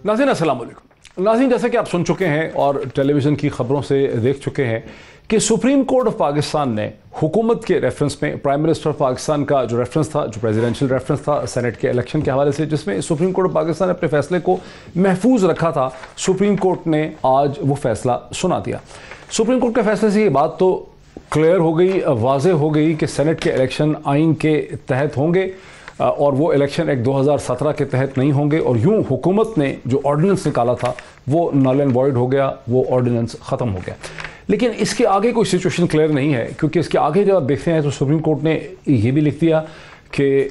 नाज़रीन अस्सलाम वालेकुम। नाज़रीन, जैसा कि आप सुन चुके हैं और टेलीविज़न की ख़बरों से देख चुके हैं कि सुप्रीम कोर्ट ऑफ पाकिस्तान ने हुकूमत के रेफरेंस में प्राइम मिनिस्टर ऑफ पाकिस्तान का जो रेफरेंस था, जो प्रेसिडेंशियल रेफरेंस था सेनेट के इलेक्शन के हवाले से, जिसमें सुप्रीम कोर्ट ऑफ पाकिस्तान ने अपने फैसले को महफूज रखा था, सुप्रीम कोर्ट ने आज वो फैसला सुना दिया। सुप्रीम कोर्ट के फैसले से ये बात तो क्लियर हो गई, वाज़ेह हो गई कि सेनेट के इलेक्शन आइन के तहत होंगे और वो इलेक्शन एक 2017 के तहत नहीं होंगे, और यूं हुकूमत ने जो ऑर्डिनेंस निकाला था वो नल एंड वॉइड हो गया, वो ऑर्डिनेंस ख़त्म हो गया। लेकिन इसके आगे कोई सिचुएशन क्लियर नहीं है, क्योंकि इसके आगे जब आप देखते हैं तो सुप्रीम कोर्ट ने ये भी लिख दिया कि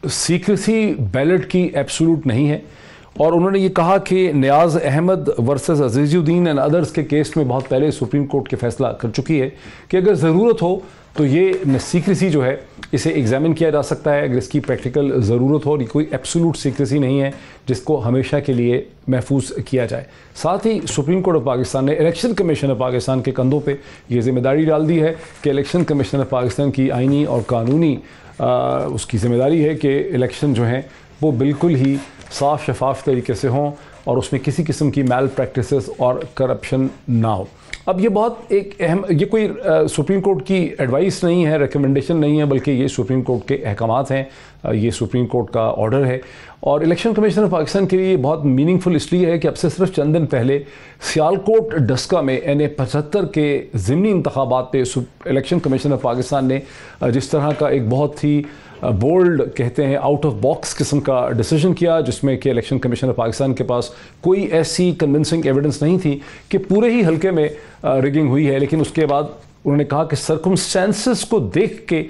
सीक्रेसी बैलेट की एब्सोल्यूट नहीं है, और उन्होंने ये कहा कि नियाज़ अहमद वर्सेस अजीज़ुद्दीन एंड अदर्स के केस में बहुत पहले सुप्रीम कोर्ट के फैसला कर चुकी है कि अगर ज़रूरत हो तो ये सीक्रेसी जो है इसे एग्जामिन किया जा सकता है, अगर इसकी प्रैक्टिकल ज़रूरत हो। कोई एब्सोल्यूट सीक्रेसी नहीं है जिसको हमेशा के लिए महफूज किया जाए। साथ ही सुप्रीम कोर्ट ऑफ पाकिस्तान ने इलेक्शन कमीशन ऑफ पाकिस्तान के कंधों पे ये जिम्मेदारी डाल दी है कि इलेक्शन कमीशन ऑफ पाकिस्तान की आइनी और कानूनी उसकी ज़िम्मेदारी है कि इलेक्शन जो हैं वो बिल्कुल ही साफ शफाफ तरीके से हों और उसमें किसी किस्म की मैल प्रैक्टिसेस और करप्शन ना हो। अब ये बहुत एक अहम, ये कोई सुप्रीम कोर्ट की एडवाइस नहीं है, रिकमेंडेशन नहीं है, बल्कि ये सुप्रीम कोर्ट के अहकामात हैं, ये सुप्रीम कोर्ट का ऑर्डर है। और इलेक्शन कमीशन ऑफ पाकिस्तान के लिए बहुत मीनिंगफुल इसलिए है कि अब से सिर्फ चंद दिन पहले सियालकोट डस्का में NA-75 के ज़िमनी इंतखाबात पे इलेक्शन कमीशन ऑफ पाकिस्तान ने जिस तरह का एक बहुत ही बोल्ड कहते हैं आउट ऑफ बॉक्स किस्म का डिसीजन किया, जिसमें कि इलेक्शन कमीशन ऑफ पाकिस्तान के पास कोई ऐसी कन्विंसिंग एविडेंस नहीं थी कि पूरे ही हल्के में रिगिंग हुई है, लेकिन उसके बाद उन्होंने कहा कि सर्कमस्टेंसेस को देख के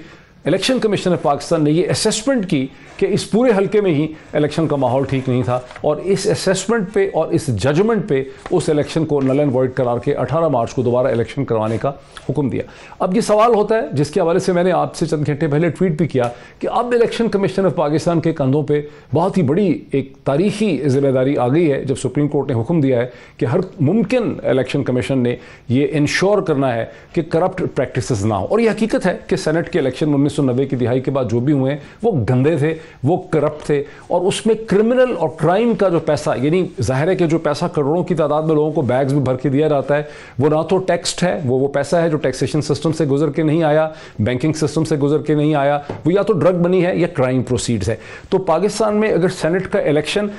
इलेक्शन कमीशन ऑफ पाकिस्तान ने ये असेसमेंट की कि इस पूरे हल्के में ही इलेक्शन का माहौल ठीक नहीं था, और इस असेसमेंट पे और इस जजमेंट पे उस इलेक्शन को नल एंड वॉइड करार के 18 मार्च को दोबारा इलेक्शन करवाने का हुक्म दिया। अब ये सवाल होता है, जिसके हवाले से मैंने आपसे चंद घंटे पहले ट्वीट भी किया, कि अब इलेक्शन कमीशन ऑफ पाकिस्तान के कंधों पर बहुत ही बड़ी एक तारीखी जिम्मेदारी आ गई है, जब सुप्रीम कोर्ट ने हुक्म दिया है कि हर मुमकिन इलेक्शन कमीशन ने ये इंश्योर करना है कि करप्ट प्रैक्टिसेस ना हो। और ये हकीकत है कि सेनेट के इलेक्शन 1990 की दिहाई के बाद जो भी हुए वो गंदे थे, वो करप्ट थे, और उसमें क्रिमिनल और क्राइम का जो पैसा, यानी जाहिर है कि जो पैसा करोड़ों की तादाद में लोगों को बैग्स में भर के दिया जाता है, वो ना तो टैक्स्ड है, वो पैसा है जो टैक्सेशन सिस्टम से गुजर के नहीं आया, बैंकिंग सिस्टम से गुजर के नहीं आया, वो या तो ड्रग मनी है या क्राइम प्रोसीड्स है। तो पाकिस्तान में अगर सेनेट का इलेक्शन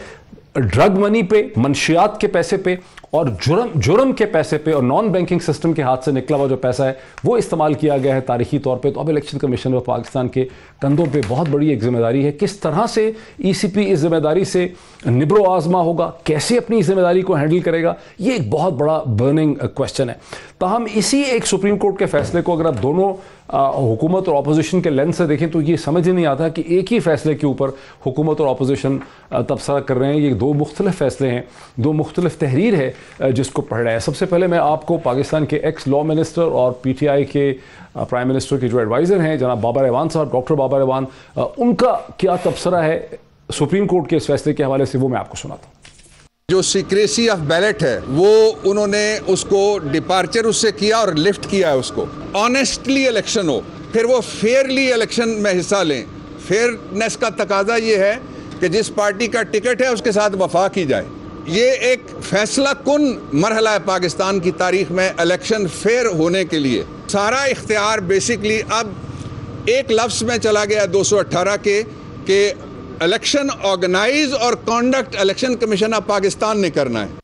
ड्रग मनी पे, मंशियात के पैसे पे और जुर्म के पैसे पे और नॉन बैंकिंग सिस्टम के हाथ से निकला हुआ जो पैसा है वो इस्तेमाल किया गया है तारीखी तौर पे, तो अब इलेक्शन कमीशन ऑफ पाकिस्तान के कंधों पे बहुत बड़ी एक जिम्मेदारी है। किस तरह से ECP इस जिम्मेदारी से निब्रो आजमा होगा, कैसे अपनी इस जिम्मेदारी को हैंडल करेगा, ये एक बहुत बड़ा बर्निंग क्वेश्चन है। ताहम इसी एक सुप्रीम कोर्ट के फैसले को अगर आप दोनों हुकूमत और अपोजिशन के लेंस से देखें तो ये समझ ही नहीं आता कि एक ही फैसले के ऊपर हुकूमत और अपोजिशन तबसरा कर रहे हैं। ये दो मुख्तलिफ फैसले हैं, दो मुख्तलिफ तहरीर है जिसको पढ़ रहा है। सबसे पहले मैं आपको पाकिस्तान के एक्स लॉ मिनिस्टर और PTI के प्राइम मिनिस्टर के जो एडवाइज़र हैं जनाब बाबर एवान साहब, डॉक्टर बाबर एवान, उनका क्या तबसरा है सुप्रीम कोर्ट के इस फैसले के हवाले से, वो मैं आपको सुनाता हूँ। जो सीक्रेसी ऑफ बैलेट है वो उन्होंने उसको डिपार्चर उससे किया और लिफ्ट किया है उसको। ऑनेस्टली इलेक्शन हो, फिर वो फेयरली इलेक्शन में हिस्सा लें। फेयरनेस का तकाजा ये है कि जिस पार्टी का टिकट है उसके साथ वफा की जाए। ये एक फैसला कुन मरहला है पाकिस्तान की तारीख में इलेक्शन फेयर होने के लिए। सारा इख्तियार बेसिकली अब एक लफ्ज़ में चला गया 218 के इलेक्शन ऑर्गेनाइज और conduct election commission of Pakistan ने करना है।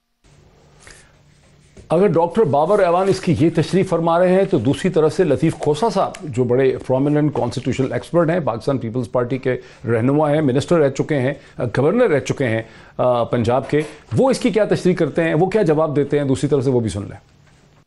अगर डॉक्टर बाबर एवान इसकी ये तशरीह फरमा रहे हैं तो दूसरी तरफ से लतीफ़ खोसा साहब जो बड़े प्रोमिनेंट कॉन्स्टिट्यूशनल एक्सपर्ट हैं, पाकिस्तान पीपल्स पार्टी के रहनुमा हैं, मिनिस्टर रह चुके हैं, गवर्नर रह चुके हैं पंजाब के, वो इसकी क्या तशरीह करते हैं, वो क्या जवाब देते हैं, दूसरी तरफ से वो भी सुन लें।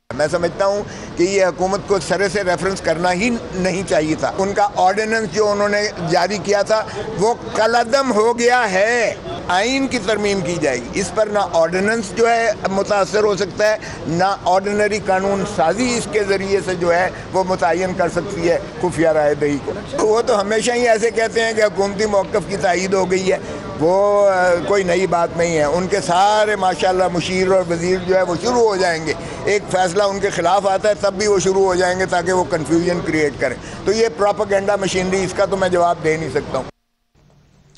मैं समझता हूँ कि ये हुकूमत को सरे से रेफरेंस करना ही नहीं चाहिए था। उनका ऑर्डिनेंस जो उन्होंने जारी किया था वो कलअदम हो गया है। आइन की तरमीम की जाएगी, इस पर ना ऑर्डिनेंस जो है मुतासर हो सकता है, ना ऑर्डिनरी कानून साजी इसके ज़रिए से जो है वो मुतय्यन कर सकती है खुफिया राय दही को। तो वो तो हमेशा ही ऐसे कहते हैं कि हुकूमती मौक़िफ़ की तायीद हो गई है, वो कोई नई बात नहीं है। उनके सारे माशाल्लाह मुशीर और वज़ीर जो है वो शुरू हो जाएंगे, एक फ़ैसला उनके ख़िलाफ़ आता है तब भी वो शुरू हो जाएंगे ताकि वो कन्फ्यूजन क्रिएट करें। तो ये प्रोपेगेंडा मशीनरी, इसका तो मैं जवाब दे नहीं सकता हूँ।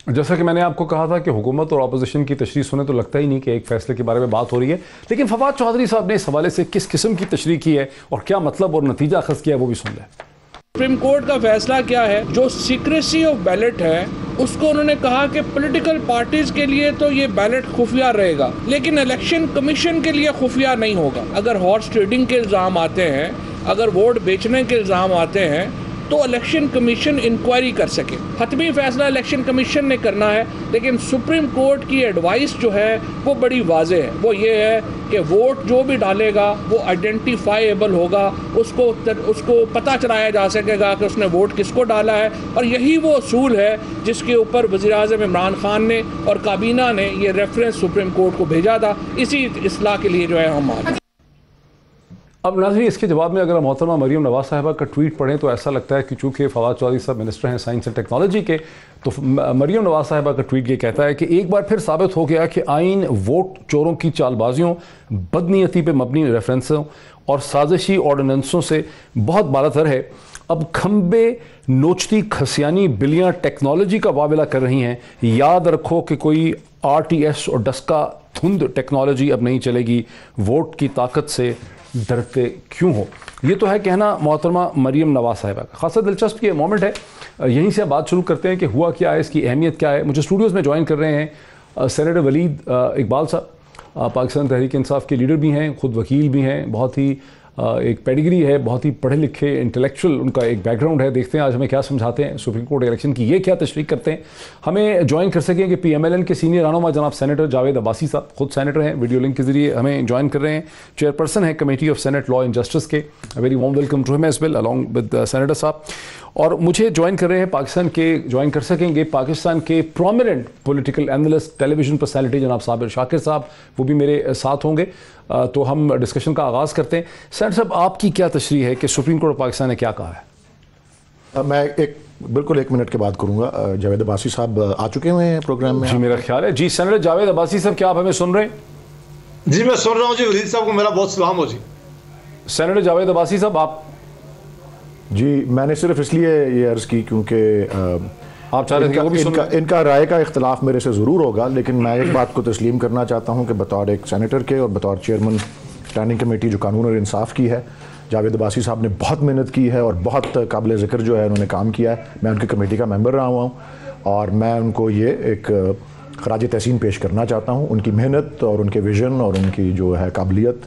जैसा कि मैंने आपको कहा था कि हुकूमत और अपोजिशन की तशरीह सुने तो लगता ही नहीं कि एक फैसले के बारे में बात हो रही है, लेकिन फवाद चौधरी साहब ने इस हवाले से किस किस्म की तशरीह की है और क्या मतलब और नतीजा अखज़ किया है वो भी सुन लें। सुप्रीम कोर्ट का फैसला क्या है, जो सीक्रेसी ऑफ बैलेट है उसको उन्होंने कहा कि पॉलिटिकल पार्टीज के लिए तो ये बैलेट खुफिया रहेगा, लेकिन इलेक्शन कमीशन के लिए खुफिया नहीं होगा। अगर हॉर्स ट्रेडिंग के इल्ज़ाम आते हैं, अगर वोट बेचने के इल्ज़ाम आते हैं तो इलेक्शन कमीशन इंक्वायरी कर सके। हतमी फैसला इलेक्शन कमीशन ने करना है, लेकिन सुप्रीम कोर्ट की एडवाइस जो है वो बड़ी वाज़े है। वो ये है कि वोट जो भी डालेगा वो आइडेंटिफाइबल होगा, उसको पता चलाया जा सकेगा कि उसने वोट किसको डाला है। और यही वो असूल है जिसके ऊपर वज़ीर-ए-आज़म इमरान खान ने और काबीना ने ये रेफरेंस सुप्रीम कोर्ट को भेजा था। इसी इस्लाह के लिए जो है हम आ। अब नाज़रीन, इसके जवाब में अगर मोहतरमा मरियम नवाज़ साहिबा का ट्वीट पढ़ें तो ऐसा लगता है कि चूँकि फवाद चौधरी साहब मिनिस्टर हैं साइंस एंड टेक्नोलॉजी के, तो मरियम नवाज़ साहिबा का ट्वीट ये कहता है कि एक बार फिर साबित हो गया कि आइन वोट चोरों की चालबाजियों, बदनीयती पे मबनी रेफरेंसों और साजिशी ऑर्डिनेंसों से बहुत बालातर है। अब खंबे नोचती खसियानी बिलियाँ टेक्नोलॉजी का वाबिला कर रही हैं। याद रखो कि कोई RTS और डस्का धुंध टेक्नोलॉजी अब नहीं चलेगी। वोट की ताकत से डरते क्यों हो। ये तो है कहना मोहतरमा मरियम नवाज़ साहिबा का। खासा दिलचस्प ये मोमेंट है। यहीं से बात शुरू करते हैं कि हुआ क्या है, इसकी अहमियत क्या है। मुझे स्टूडियोज़ में ज्वाइन कर रहे हैं सेनेटर वलीद इकबाल साहब, पाकिस्तान तहरीक इंसाफ के लीडर भी हैं, ख़ुद वकील भी हैं, बहुत ही एक पेडिग्री है, बहुत ही पढ़े लिखे इंटेलेक्चुअल उनका एक बैकग्राउंड है। देखते हैं आज हमें क्या समझाते हैं, सुप्रीम कोर्ट इलेक्शन की ये क्या तशरीह करते हैं। हमें ज्वाइन कर सकेंगे PMLN के सीनियर रहनुमा जनाब सेनेटर जावेद अब्बासी साहब, खुद सेनेटर हैं, वीडियो लिंक के जरिए हमें ज्वाइन कर रहे हैं। चेयरपर्सन है committee of senate law and justice के। Very warm welcome to him as well along with senator साहब। और मुझे ज्वाइन कर रहे हैं पाकिस्तान के prominent political analyst, television personality जनाब साबिर शाकिर साहब, वो भी मेरे साथ होंगे। तो हम डिस्कशन का आगाज़ करते हैं। सेनेटर साहब, आपकी क्या तशरीह है कि सुप्रीम कोर्ट ऑफ पाकिस्तान ने क्या कहा है? मैं बिल्कुल 1 मिनट के बाद करूंगा। जावेद अब्बासी साहब आ चुके हुए हैं प्रोग्राम में? जी मेरा ख्याल है। जी सेनेटर जावेद अब्बासी साहब, क्या आप हमें सुन रहे हैं? जी मैं सुन रहा हूँ जी। वलीद साहब को मेरा बहुत सलाम हो जी। सेनेटर जावेद अब्बासी साहब आप? जी मैंने सिर्फ इसलिए ये अर्ज़ की क्योंकि आप चाह रहे थे इनका राय का इख्तलाफ मेरे से ज़रूर होगा, लेकिन मैं एक बात को तस्लीम करना चाहता हूँ कि बतौर एक सेनेटर के और बतौर चेयरमैन स्टैंडिंग कमेटी जो कानून और इंसाफ की है, जावेद अब्बासी साहब ने बहुत मेहनत की है और बहुत काबिल ज़िक्र जो है उन्होंने काम किया है। मैं उनकी कमेटी का मेंबर रहा हुआ हूँ और मैं उनको ये एक खराज तहसीन पेश करना चाहता हूँ। उनकी मेहनत और उनके विजन और उनकी जो है काबिलियत,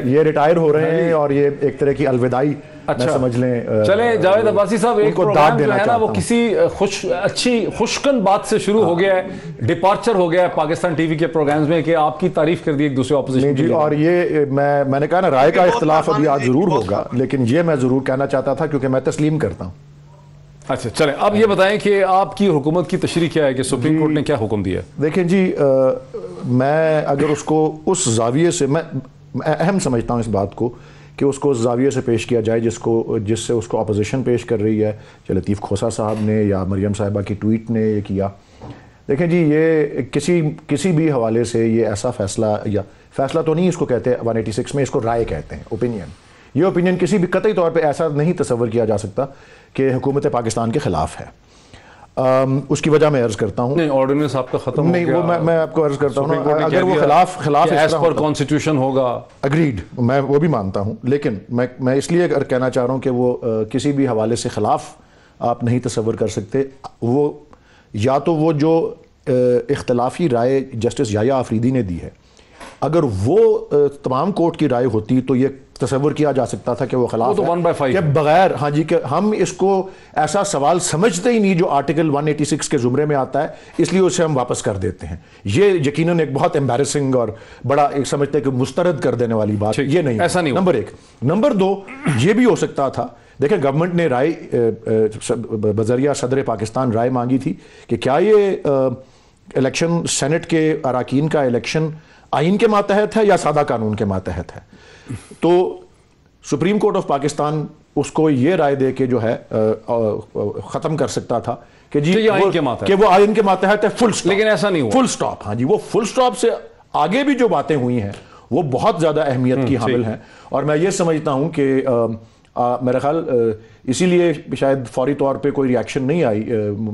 ये रिटायर हो रहे हैं और ये एक तरह की अलविदाई समझ लें। चले जावेद अब्बासी साहब, एक प्रोग्राम जो है ना वो किसी खुशकन बात से शुरू हो गया है, डिपार्चर हो गया है पाकिस्तान टीवी के प्रोग्राम्स में कि आपकी तारीफ कर दी एक दूसरे ऑपोजिशन की। और ये मैंने कहा ना, राय का इख्तलाफ अभी आज जरूर होगा, लेकिन ये मैं जरूर कहना चाहता था क्योंकि मैं तस्लीम करता हूँ। अच्छा चलें, अब ये बताएं कि आपकी हुकूमत की तशरीह क्या है कि सुप्रीम कोर्ट ने क्या हुक्म दिया? देखें जी, मैं अगर उसको उस जाविये से मैं अहम समझता हूँ इस बात को कि उसको उस जाविये से पेश किया जाए जिससे उसको अपोजिशन पेश कर रही है, चाहे लतीफ़ खोसा साहब ने या मरियम साहिबा की ट्वीट ने ये किया। देखें जी, ये किसी भी हवाले से ये ऐसा फैसला, या फैसला तो नहीं इसको कहते 186 में, इसको राय कहते हैं, ओपिनियन। ये ओपिनियन किसी भी कतई तौर पे ऐसा नहीं तसव्वुर किया जा सकता कि हुकूमत पाकिस्तान के ख़िलाफ़ है। उसकी वजह मैं अर्ज़ करता हूँ। नहीं, ऑर्डिनेंस आपका ख़त्म हो गया। वो मैं आपको अर्ज़ करता हूँ, अगर वो खिलाफ एज पर कॉन्स्टिट्यूशन होगा, अग्रीड, मैं वो भी मानता हूँ, लेकिन मैं इसलिए कहना चाह रहा हूँ कि वो किसी भी हवाले से ख़िलाफ़ आप नहीं तसव्वुर कर सकते। वो या तो वो जो इख्तलाफी राय जस्टिस याया आफरीदी ने दी है, अगर वो तमाम कोर्ट की राय होती तो ये तसव्वुर किया जा सकता था कि वो खिलाफ तो 1/5 के बगैर, हाँ जी, कि हम इसको ऐसा सवाल समझते ही नहीं जो आर्टिकल 186 के जुमरे में आता है, इसलिए उसे हम वापस कर देते हैं। ये यकीनन एक बहुत एम्बैरेसिंग और बड़ा एक समझते हैं कि मुस्तरद कर देने वाली बात ये नहीं, ऐसा नहीं। नंबर 1। नंबर 2, ये भी हो सकता था, देखिए गवर्नमेंट ने राय बजरिया सदर पाकिस्तान राय मांगी थी कि क्या ये इलेक्शन सेनेट के अराकीन का इलेक्शन आइन के मातहत है या सादा कानून के मातहत है। तो सुप्रीम कोर्ट ऑफ पाकिस्तान उसको ये राय दे के जो है ख़त्म कर सकता था कि जी वो आइन के मातहत है, फुल स्टॉप। लेकिन ऐसा नहीं हुआ, फुल स्टॉप। हाँ जी, वो फुल स्टॉप से आगे भी जो बातें हुई हैं वो बहुत ज़्यादा अहमियत की हामिल हैं। और मैं ये समझता हूँ कि मेरा ख्याल इसीलिए शायद फौरी तौर पे कोई रिएक्शन नहीं आई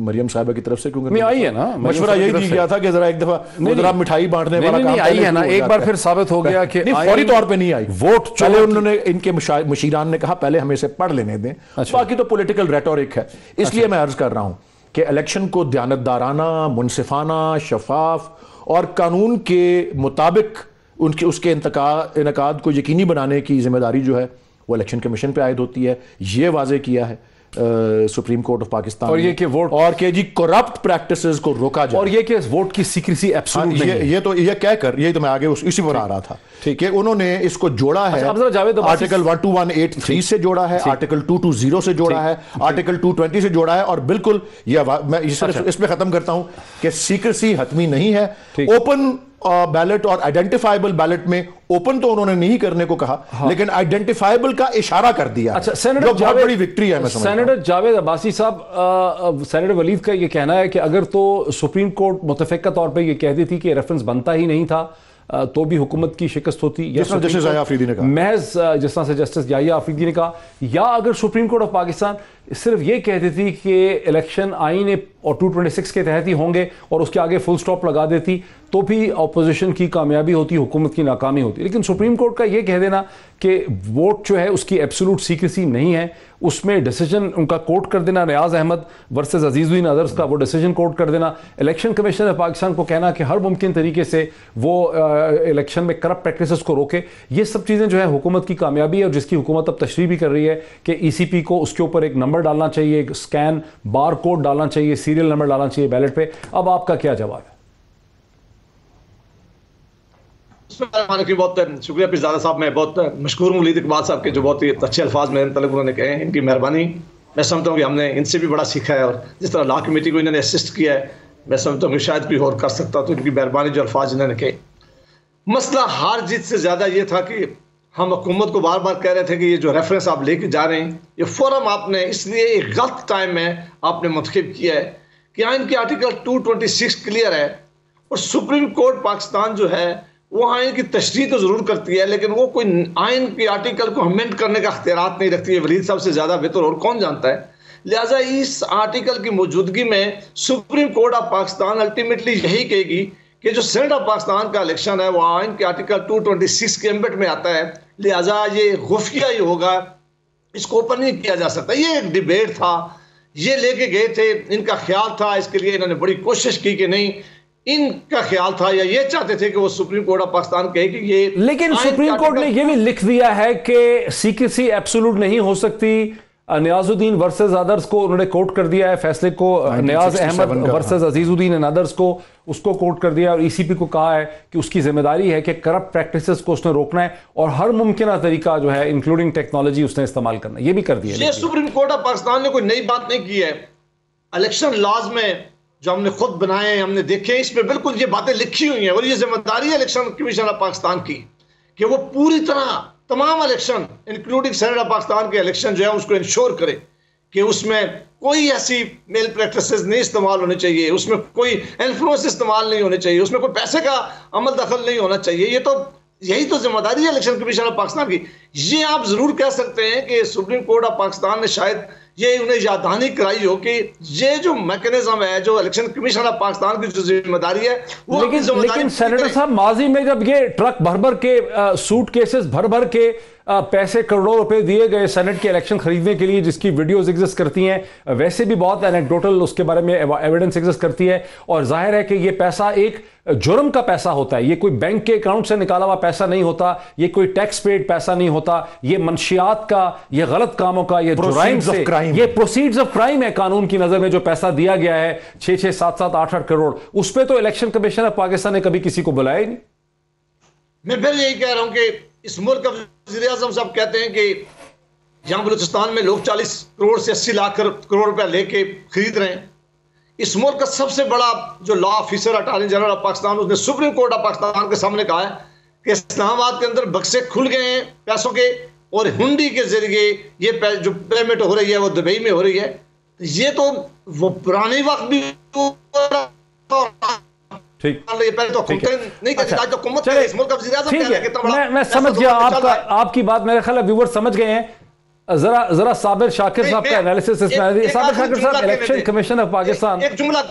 मरियम साहिबा की तरफ से, क्योंकि नहीं आई है ना, मशवरा यही दिया गया था कि जरा एक दफा जरा मिठाई बांटने वाला काम आई है ना, एक बार फिर साबित हो गया कि फौरी तौर पे नहीं आई। वोट पहले उन्होंने, इनके मुशीरान ने कहा पहले हमें इसे पढ़ लेने दें, बाकी तो पॉलिटिकल रेटोरिक है। इसलिए मैं अर्ज कर रहा हूं कि इलेक्शन को दयानतदाराना, मुनसिफाना, शफाफ और कानून के मुताबिक उसके इनकाद को यकीनी बनाने की जिम्मेदारी जो है वो इलेक्शन कमीशन पे आयद होती है। ये वाजे किया है सुप्रीम कोर्ट ऑफ पाकिस्तान, और ये कि वोट और कि जी करप्ट प्रैक्टिसेस को रोका जाए, और ये कि वोट की सीक्रेसी एब्सोल्यूट नहीं है। ये तो ये कहकर यही तो मैं आगे इसी पर आ रहा था कि उन्होंने इसको जोड़ा है, आर्टिकल 12183 से जोड़ा है, आर्टिकल 220 से जोड़ा है, आर्टिकल 220 से जोड़ा है, और बिल्कुल मैं इसमें खत्म करता हूं कि सीक्रेसी हतमी नहीं है। ओपन बैलेट और आइडेंटिफाइबल बैलेट में ओपन तो उन्होंने नहीं करने को कहा, लेकिन आइडेंटिफाइबल का इशारा कर दिया। अच्छा, सेनेटर बहुत बड़ी विक्ट्री है। मैं सेनेटर जावेद अब्बासी साहब, सेनेटर वलीद का ये कहना है कि अगर तो सुप्रीम कोर्ट मुतफ़िक़ा तौर पे ये कहती थी कि रेफरेंस बनता ही नहीं था तो भी हुकूमत की शिकस्त होती, या जस्टिस याहिया अफरीदी ने कहा, महज जिस तरह से जस्टिस याहिया अफरीदी ने कहा, या अगर सुप्रीम कोर्ट ऑफ पाकिस्तान सिर्फ ये कहती थी कि इलेक्शन आईन और 226 के तहत ही होंगे और उसके आगे फुल स्टॉप लगा देती तो भी अपोजिशन की कामयाबी होती, हुकूमत की नाकामी होती। लेकिन सुप्रीम कोर्ट का ये कह देना कि वोट जो है उसकी एब्सोल्यूट सीक्रेसी नहीं है, उसमें डिसीजन उनका कोर्ट कर देना, नियाज अहमद वर्सेस अजीजुद्दीन अदर्स का वो डिसीजन कोर्ट कर देना, इलेक्शन कमीशन ऑफ पाकिस्तान को कहना कि हर मुमकिन तरीके से वो इलेक्शन में करप्ट प्रैक्टिसेस को रोके, ये सब चीज़ें जो है हुकूमत की कामयाबी है, और जिसकी हुकूमत अब तशरीह भी कर रही है कि ECP को उसके ऊपर एक नंबर डालना चाहिए, एक स्कैन बार कोड डालना चाहिए, सीरियल नंबर डालना चाहिए बैलेट पे। अब आपका क्या जवाब है? बहुत शुक्रिया पिज़ादा साहब, मैं बहुत मशकूर हूँ वलीद इकबाल साहब के जो बहुत ही अच्छे अल्फाज मेरे तलब उन्होंने कहे हैं, इनकी मेहरबानी। मैं समझता हूँ कि हमने इनसे भी बड़ा सीखा है, और जिस तरह लॉ कमेटी को इन्होंने असिस्ट किया है, मैं समझता हूँ कि शायद कोई और कर सकता, तो इनकी मेहरबानी जो अल्फाज इन्होंने कहे। मसला हार जीत से ज़्यादा ये था कि हम हुकूमत को बार बार कह रहे थे कि ये जो रेफरेंस आप लेके जा रहे हैं, ये फोरम आपने इसलिए एक गलत टाइम में आपने मुंतखब किया है कि आइन की आर्टिकल 226 क्लियर है, और सुप्रीम कोर्ट पाकिस्तान जो है वो आइन की तशरीह तो ज़रूर करती है, लेकिन वो कोई आइन की आर्टिकल को अमेंड करने का अख्तियारात नहीं रखती है। वलीद साहब से ज़्यादा बेहतर और कौन जानता है। लिहाजा इस आर्टिकल की मौजूदगी में supreme court of Pakistan ultimately यही कहेगी कि जो सेनेट ऑफ पाकिस्तान का इलेक्शन है वो आइन के आर्टिकल 226 के एम्बेट में आता है, लिहाजा ये खुफिया ही होगा, इसको ओपन नहीं किया जा सकता। ये एक डिबेट था, ये लेके गए थे, इनका ख्याल था, इसके लिए इन्होंने बड़ी कोशिश की कि नहीं, इनका ख्याल था या ये चाहते थे कि वो सुप्रीम कोर्ट ऑफ पाकिस्तान कहे कि ये, लेकिन सुप्रीम कोर्ट ने ये भी लिख दिया है कि सीक्रेसी एब्सोल्यूट नहीं हो सकती। नियाजुद्दीन वर्सेस अदर्स को उन्होंने कोर्ट कर दिया है, फैसले को नियाज Ahmad versus Azizuddin and others को उसको कोर्ट कर दिया, और ECP को कहा है कि उसकी जिम्मेदारी है कि करप्ट प्रैक्टिसेस को उसने रोकना है और हर मुमकिन तरीका जो है इंक्लूडिंग टेक्नोलॉजी उसने इस्तेमाल करना है। ये भी कर दिया। ये सुप्रीम कोर्ट ऑफ पाकिस्तान ने कोई नई बात नहीं की है। इलेक्शन लॉज में जो हमने खुद बनाए हैं, हमने देखे हैं, इसमें बिल्कुल ये बातें लिखी हुई हैं, और ये जिम्मेदारी है इलेक्शन कमीशन ऑफ पाकिस्तान की कि वो पूरी तरह तमाम election including senate of Pakistan के इलेक्शन जो है उसको इंश्योर करे कि उसमें कोई ऐसी मेल प्रैक्टिसेस नहीं इस्तेमाल होने चाहिए, उसमें कोई इन्फ्लुएंस इस्तेमाल नहीं होने चाहिए, उसमें कोई पैसे का अमल दखल नहीं होना चाहिए। ये तो यही तो जिम्मेदारी है इलेक्शन कमीशन ऑफ पाकिस्तान की। ये आप जरूर कह सकते हैं कि सुप्रीम कोर्ट ऑफ पाकिस्तान ने शायद ये उन्हें याददानी कराई हो कि ये जो मैकेनिज्म है, जो इलेक्शन कमीशन ऑफ पाकिस्तान की जो जिम्मेदारी है वो, लेकिन सेनेटर साहब, माजी में जब ये ट्रक भर भर के सूट केसेस भर भर के पैसे करोड़ों रुपए दिए गए सेनेट के इलेक्शन खरीदने के लिए, जिसकी वीडियोस एग्जिस्ट करती हैं, वैसे भी बहुत एनेक्डोटल उसके बारे में एविडेंस एग्जिस्ट करती है, और जाहिर है कि ये पैसा एक जुर्म का पैसा होता है, ये कोई बैंक के अकाउंट से निकाला हुआ पैसा नहीं होता, ये कोई टैक्स पेड पैसा नहीं होता, ये मंशियात का, ये गलत कामों का, ये जुराइम से, ये प्रोसीड्स ऑफ क्राइम है कानून की नजर में। जो पैसा दिया गया है 6-6, 7-7, 8-8 करोड़, उस पर तो इलेक्शन कमीशन ऑफ पाकिस्तान ने कभी किसी को बुलाया ही नहीं। मैं फिर यही कह रहा हूं कि इस मुल्क का वज़ीर आज़म साहब कहते हैं कि यहाँ बलूचिस्तान में लोग 40 करोड़ से 80 लाख करोड़ रुपया लेके खरीद रहे हैं। इस मुल्क का सबसे बड़ा जो law officer attorney general of Pakistan, उसने सुप्रीम कोर्ट ऑफ पाकिस्तान के सामने कहा है कि इस्लामाबाद के अंदर बक्से खुल गए हैं पैसों के, और हुंडी के जरिए ये जो पेमेंट हो रही है वो दुबई में हो रही है। ये तो वो पुराने वक्त भी ठीक, तो मैं समझ गया आपकी बात, मेरे ख्याल व्यूअर समझ गए हैं। जरा साबिर शाकिर साहब का एनालिसिस इसमें। साबिर शाकिर साहब, इलेक्शन कमीशन ऑफ पाकिस्तान, एक जुमला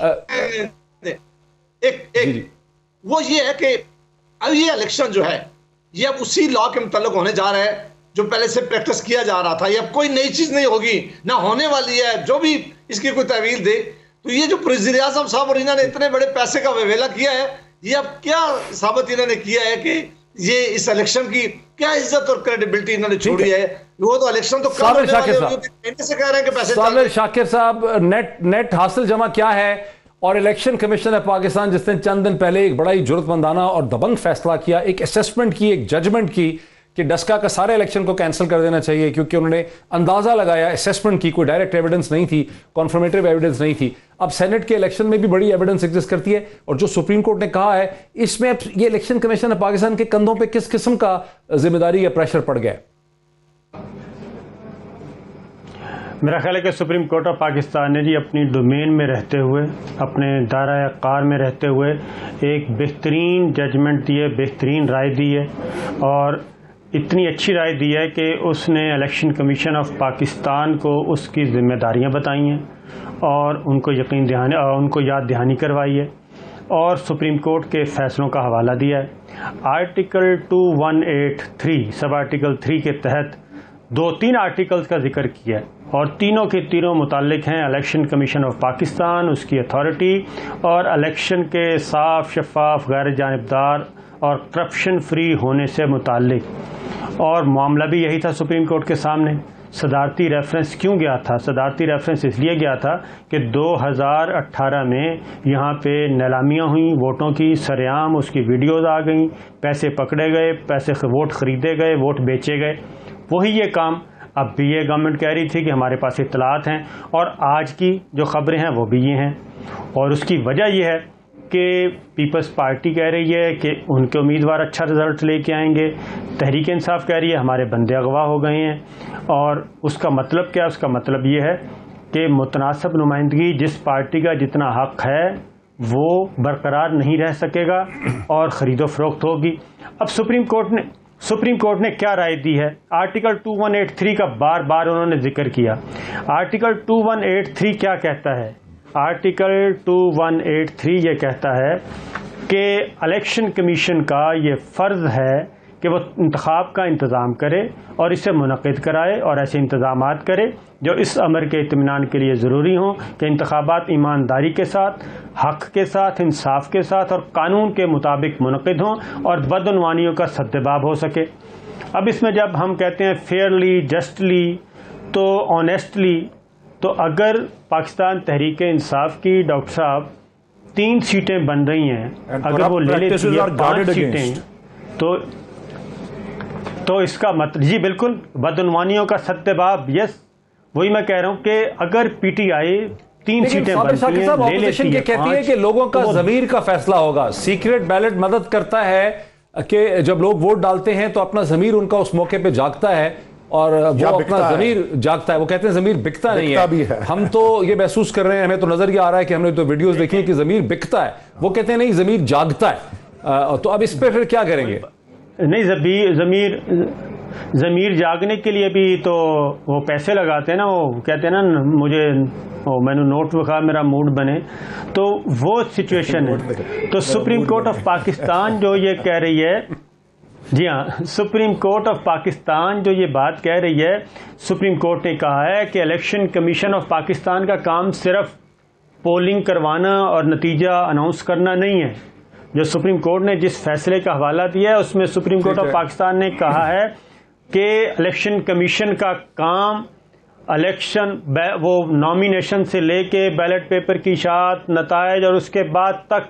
वो ये है कि अब ये इलेक्शन जो है ये अब उसी लॉ के मुताल्लिक होने जा रहा है जो पहले से प्रैक्टिस किया जा रहा था। ये अब कोई नई चीज नहीं होगी, ना होने वाली है। जो भी इसकी कोई तहवील दे, तो ये जो वज़ीर आज़म साहब और इन्होंने इतने बड़े पैसे का वेला किया है, ये अब क्या साबित इन्होंने किया है कि ये इस इलेक्शन की क्या इज्जत और क्रेडिबिलिटी इन्होंने छोड़ी है। वो तो इलेक्शन तो साबिर शाकिर साहब से कह रहे हैं कि पैसे। साबिर शाकिर साहब, नेट हासिल जमा क्या है? और इलेक्शन कमीशन ऑफ पाकिस्तान जिसने चंद दिन पहले एक बड़ा ही जुर्रतमंदाना और दबंग फैसला किया, एक असेसमेंट की, एक जजमेंट की कि डस्का का सारे इलेक्शन को कैंसिल कर देना चाहिए, क्योंकि उन्होंने अंदाजा लगाया, असेसमेंट की, कोई डायरेक्ट एविडेंस नहीं थी, कॉन्फर्मेटिव एविडेंस नहीं थी। अब सेनेट के इलेक्शन में भी बड़ी एविडेंस एग्जिस्ट करती है, और जो सुप्रीम कोर्ट ने कहा है इसमें अब ये इलेक्शन कमीशन ऑफ पाकिस्तान के कंधों पर किस किस्म का जिम्मेदारी या प्रेशर पड़ गया? मेरा ख्याल है कि सुप्रीम कोर्ट ऑफ पाकिस्तान ने जी अपनी डोमेन में रहते हुए, अपने दायरा कार में रहते हुए एक बेहतरीन जजमेंट दी है, बेहतरीन राय दी है, और इतनी अच्छी राय दी है कि उसने इलेक्शन कमीशन ऑफ पाकिस्तान को उसकी जिम्मेदारियां बताई हैं और उनको उनको याद दहानी करवाई है और सुप्रीम कोर्ट के फैसलों का हवाला दिया है। आर्टिकल 2183 सब आर्टिकल 3 के तहत 2-3 आर्टिकल्स का जिक्र किया है, और तीनों के तीनों मुताल्लिक हैं इलेक्शन कमीशन ऑफ पाकिस्तान, उसकी अथॉरिटी और इलेक्शन के साफ, शफाफ, गैर जानिबदार और करप्शन फ्री होने से मुताल्लिक। और मामला भी यही था सुप्रीम कोर्ट के सामने। सदारती रेफरेंस क्यों गया था? सदारती रेफरेंस इसलिए गया था कि 2018 में यहाँ पे नीलामियाँ हुई वोटों की, सरेआम उसकी वीडियोज़ आ गई, पैसे पकड़े गए, वोट ख़रीदे गए, वोट बेचे गए। वही ये काम अब भी ये गवर्नमेंट कह रही थी कि हमारे पास इत्तलात हैं, और आज की जो खबरें हैं वो भी ये हैं। और उसकी वजह यह है कि पीपल्स पार्टी कह रही है कि उनके उम्मीदवार अच्छा रिजल्ट लेके आएंगे, तहरीक इंसाफ कह रही है हमारे बंदे अगवा हो गए हैं। और उसका मतलब क्या? उसका मतलब ये है कि मुतनासिब नुमाइंदगी जिस पार्टी का जितना हक है वो बरकरार नहीं रह सकेगा और ख़रीदो फरोख्त होगी। अब सुप्रीम कोर्ट ने क्या राय दी है? आर्टिकल 2183 का बार बार उन्होंने जिक्र किया। आर्टिकल 2183 क्या कहता है? आर्टिकल 2183 ये कहता है कि इलेक्शन कमीशन का ये फ़र्ज़ है कि वो इंतखाब का इंतज़ाम करे और इसे मुनक़िद कराए और ऐसे इंतज़ामात करे जो इस अमर के इत्मीनान के लिए ज़रूरी हों कि इंतखाबात ईमानदारी के साथ, हक़ के साथ, इंसाफ के साथ और कानून के मुताबिक मुनक़िद हों और बदउनवानियों का सद्देबाब हो सके। अब इसमें जब हम कहते हैं फेयरली, जस्टली, तो ऑनेस्टली, तो अगर पाकिस्तान तहरीक इंसाफ की डॉक्टर साहब 3 सीटें बन रही हैं, अगर वो ले लेती है 5 सीटें, तो इसका मतलब जी बिल्कुल बदउनवानियों का सत्तेबाब। यस, वही मैं कह रहा हूं कि अगर पीटीआई 3 सीटें बनती हैं, ले लेती है, कहती है कि लोगों का ज़मीर का फैसला होगा। सीक्रेट बैलेट मदद करता है कि जब लोग वोट डालते हैं तो अपना ज़मीर उनका उस मौके पे जागता है और वो अपना ज़मीर जागता है। वो कहते हैं ज़मीर बिकता नहीं है। हम तो ये महसूस कर रहे हैं, हमें तो नजर ये आ रहा है कि हमने तो वीडियोस देखी है कि ज़मीर बिकता है। वो कहते हैं नहीं, ज़मीर जागता है। तो अब इस पे फिर क्या करेंगे? नहीं, ज़मीर जागने के लिए भी तो वो पैसे लगाते हैं ना। वो कहते हैं ना, मैंने नोट लिखा मेरा मूड बने, तो वो सिचुएशन है। तो सुप्रीम कोर्ट ऑफ पाकिस्तान जो ये कह रही है, जी हाँ, सुप्रीम कोर्ट ऑफ पाकिस्तान जो ये बात कह रही है, सुप्रीम कोर्ट ने कहा है कि इलेक्शन कमीशन ऑफ पाकिस्तान का काम सिर्फ पोलिंग करवाना और नतीजा अनाउंस करना नहीं है। जो सुप्रीम कोर्ट ने जिस फैसले का हवाला दिया है उसमें सुप्रीम कोर्ट ऑफ पाकिस्तान ने कहा है कि इलेक्शन कमीशन का काम वो नॉमिनेशन से लेके बैलेट पेपर की इशाअत, नतायज और उसके बाद तक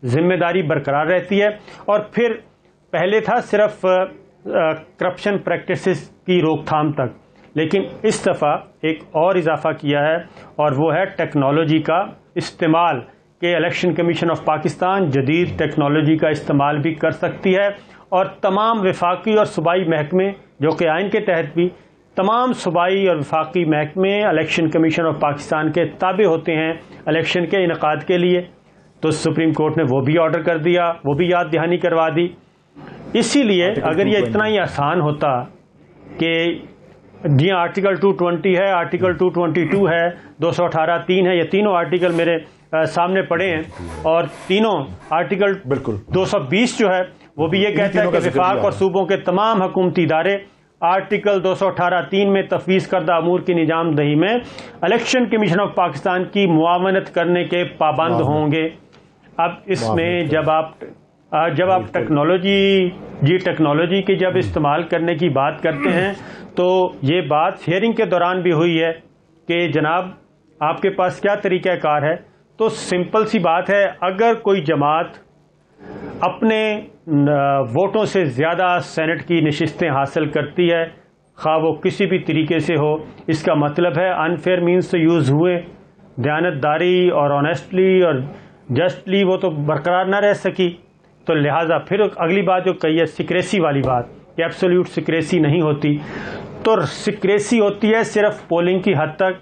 जिम्मेदारी बरकरार रहती है। और फिर पहले था सिर्फ करप्शन प्रैक्टिसेस की रोकथाम तक, लेकिन इस दफ़ा एक और इजाफा किया है और वो है टेक्नोलॉजी का इस्तेमाल, कि इलेक्शन कमीशन ऑफ पाकिस्तान जदीद टेक्नोलॉजी का इस्तेमाल भी कर सकती है और तमाम वफाकी और सूबाई महकमे, जो कि आइन के तहत भी तमाम सूबाई और वफाकी महकमे इलेक्शन कमीशन ऑफ पाकिस्तान के ताबे होते हैं इलेक्शन के इनकाद के लिए। तो सुप्रीम कोर्ट ने वो भी ऑर्डर कर दिया, वो भी याद दहानी करवा दी। इसीलिए अगर ये इतना ही आसान होता कि जी आर्टिकल 220 है, आर्टिकल 222 है, 218(3) है, ये तीनों आर्टिकल मेरे सामने पड़े हैं और तीनों आर्टिकल बिल्कुल 220 जो है वो भी ये कहता है कि विफाक और सूबों के तमाम हुकूमती इदारे आर्टिकल 218(3) में तफवीज़ करदा अमूर की निजामदही में इलेक्शन कमीशन ऑफ पाकिस्तान की मुआवनत करने के पाबंद होंगे। अब इसमें जब आप टेक्नोलॉजी की जब इस्तेमाल करने की बात करते हैं तो ये बात हियरिंग के दौरान भी हुई है कि जनाब आपके पास क्या तरीक़ाकार है। तो सिंपल सी बात है, अगर कोई जमात अपने वोटों से ज़्यादा सेनेट की नशिस्तें हासिल करती है, खा वो किसी भी तरीके से हो, इसका मतलब है अनफेयर मीन्स तो यूज़ हुए, दयानतदारी और ऑनेस्टली और जस्टली वो तो बरकरार ना रह सकी। तो लिहाजा फिर अगली बात जो कही है सिक्रेसी वाली बात, कि एब्सोल्यूट सिक्रेसी नहीं होती। तो सिक्रेसी होती है सिर्फ पोलिंग की हद तक।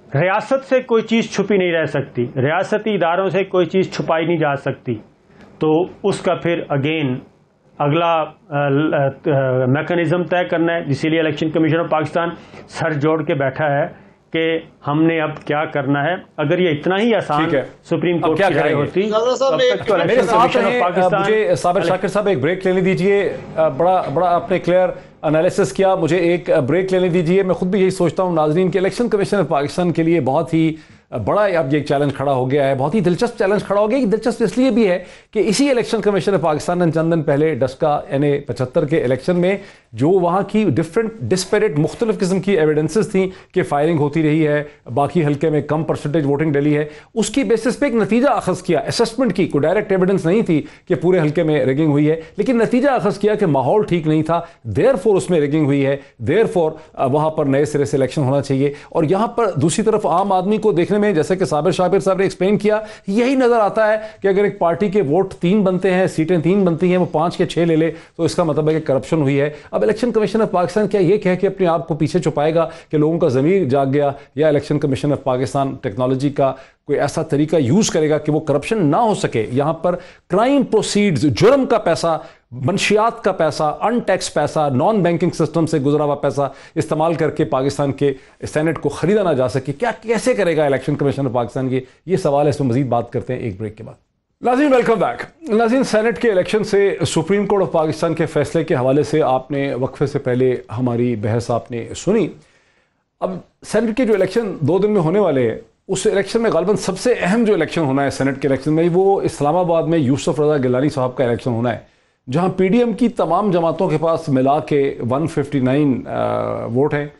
रियासत से कोई चीज़ छुपी नहीं रह सकती, रियासती इदारों से कोई चीज़ छुपाई नहीं जा सकती। तो उसका फिर अगेन अगला मैकेनिज्म तय करना है। इसीलिए election commission of Pakistan sir जोड़ के बैठा है कि हमने अब क्या करना है। अगर ये इतना ही आसान सुप्रीम कोर्ट की राय होती मेरे साथ मुझे साबिर शाकिर साहब एक ब्रेक लेने दीजिए। बड़ा आपने क्लियर एनालिसिस किया, मुझे एक ब्रेक लेने दीजिए। मैं खुद भी यही सोचता हूँ नाजरीन के इलेक्शन कमीशन ऑफ पाकिस्तान के लिए बहुत ही बड़ा अब ये चैलेंज खड़ा हो गया है, बहुत ही दिलचस्प चैलेंज खड़ा हो गया। दिलचस्प इसलिए भी है कि इसी इलेक्शन कमीशन ऑफ पाकिस्तान ने चंद दिन पहले डस्का यानी 75 के इलेक्शन में जो वहाँ की डिफरेंट डिस्पेरेट मुख्तलिफ किस्म की एविडेंसेस थी कि फायरिंग होती रही है, बाकी हल्के में कम परसेंटेज वोटिंग डली है, उसकी बेसिस पे एक नतीजा अखज़ किया, असेसमेंट की। कोई डायरेक्ट एविडेंस नहीं थी कि पूरे हल्के में रिगिंग हुई है, लेकिन नतीजा अखज़ किया कि माहौल ठीक नहीं था, देयरफॉर उसमें रिगिंग हुई है, देयरफॉर वहाँ पर नए सिरे से इलेक्शन होना चाहिए। और यहाँ पर दूसरी तरफ आम आदमी को देखने में, जैसे कि साबिर शाकिर साहब ने एक्सप्लेन किया, यही नजर आता है कि अगर एक पार्टी के वोट 3 बनते हैं, सीटें 3 बनती हैं, वो 5 या 6 ले ले तो इसका मतलब है कि करप्शन हुई है। अब इलेक्शन कमीशन ऑफ पाकिस्तान क्या ये कह के अपने आप को पीछे छुपाएगा कि लोगों का ज़मीर जाग गया, या election commission of Pakistan technology का कोई ऐसा तरीका यूज करेगा कि वो करप्शन ना हो सके? यहां पर क्राइम प्रोसीड्स, जुर्म का पैसा, मंशियात का पैसा, अनटैक्स पैसा, नॉन बैंकिंग सिस्टम से गुजरा हुआ पैसा इस्तेमाल करके पाकिस्तान के सेनेट को खरीदा ना जा सके, क्या कैसे करेगा इलेक्शन कमीशन ऑफ पाकिस्तान की? ये सवाल है, इसमें मजीद बात करते हैं एक ब्रेक के बाद। नाज़रीन वेलकम बैक। नाज़रीन, सेनेट के इलेक्शन से सुप्रीम कोर्ट ऑफ पाकिस्तान के फैसले के हवाले से आपने वक्फे से पहले हमारी बहस आपने सुनी। अब सेनेट के जो इलेक्शन 2 दिन में होने वाले हैं, उस इलेक्शन में गालिबन सबसे अहम जो इलेक्शन होना है सेनेट के इलेक्शन में, वो इस्लामाबाद में यूसुफ रज़ा गिलानी साहब का इलेक्शन होना है, जहां पीडीएम की तमाम जमातों के पास मिला के 159 वोट हैं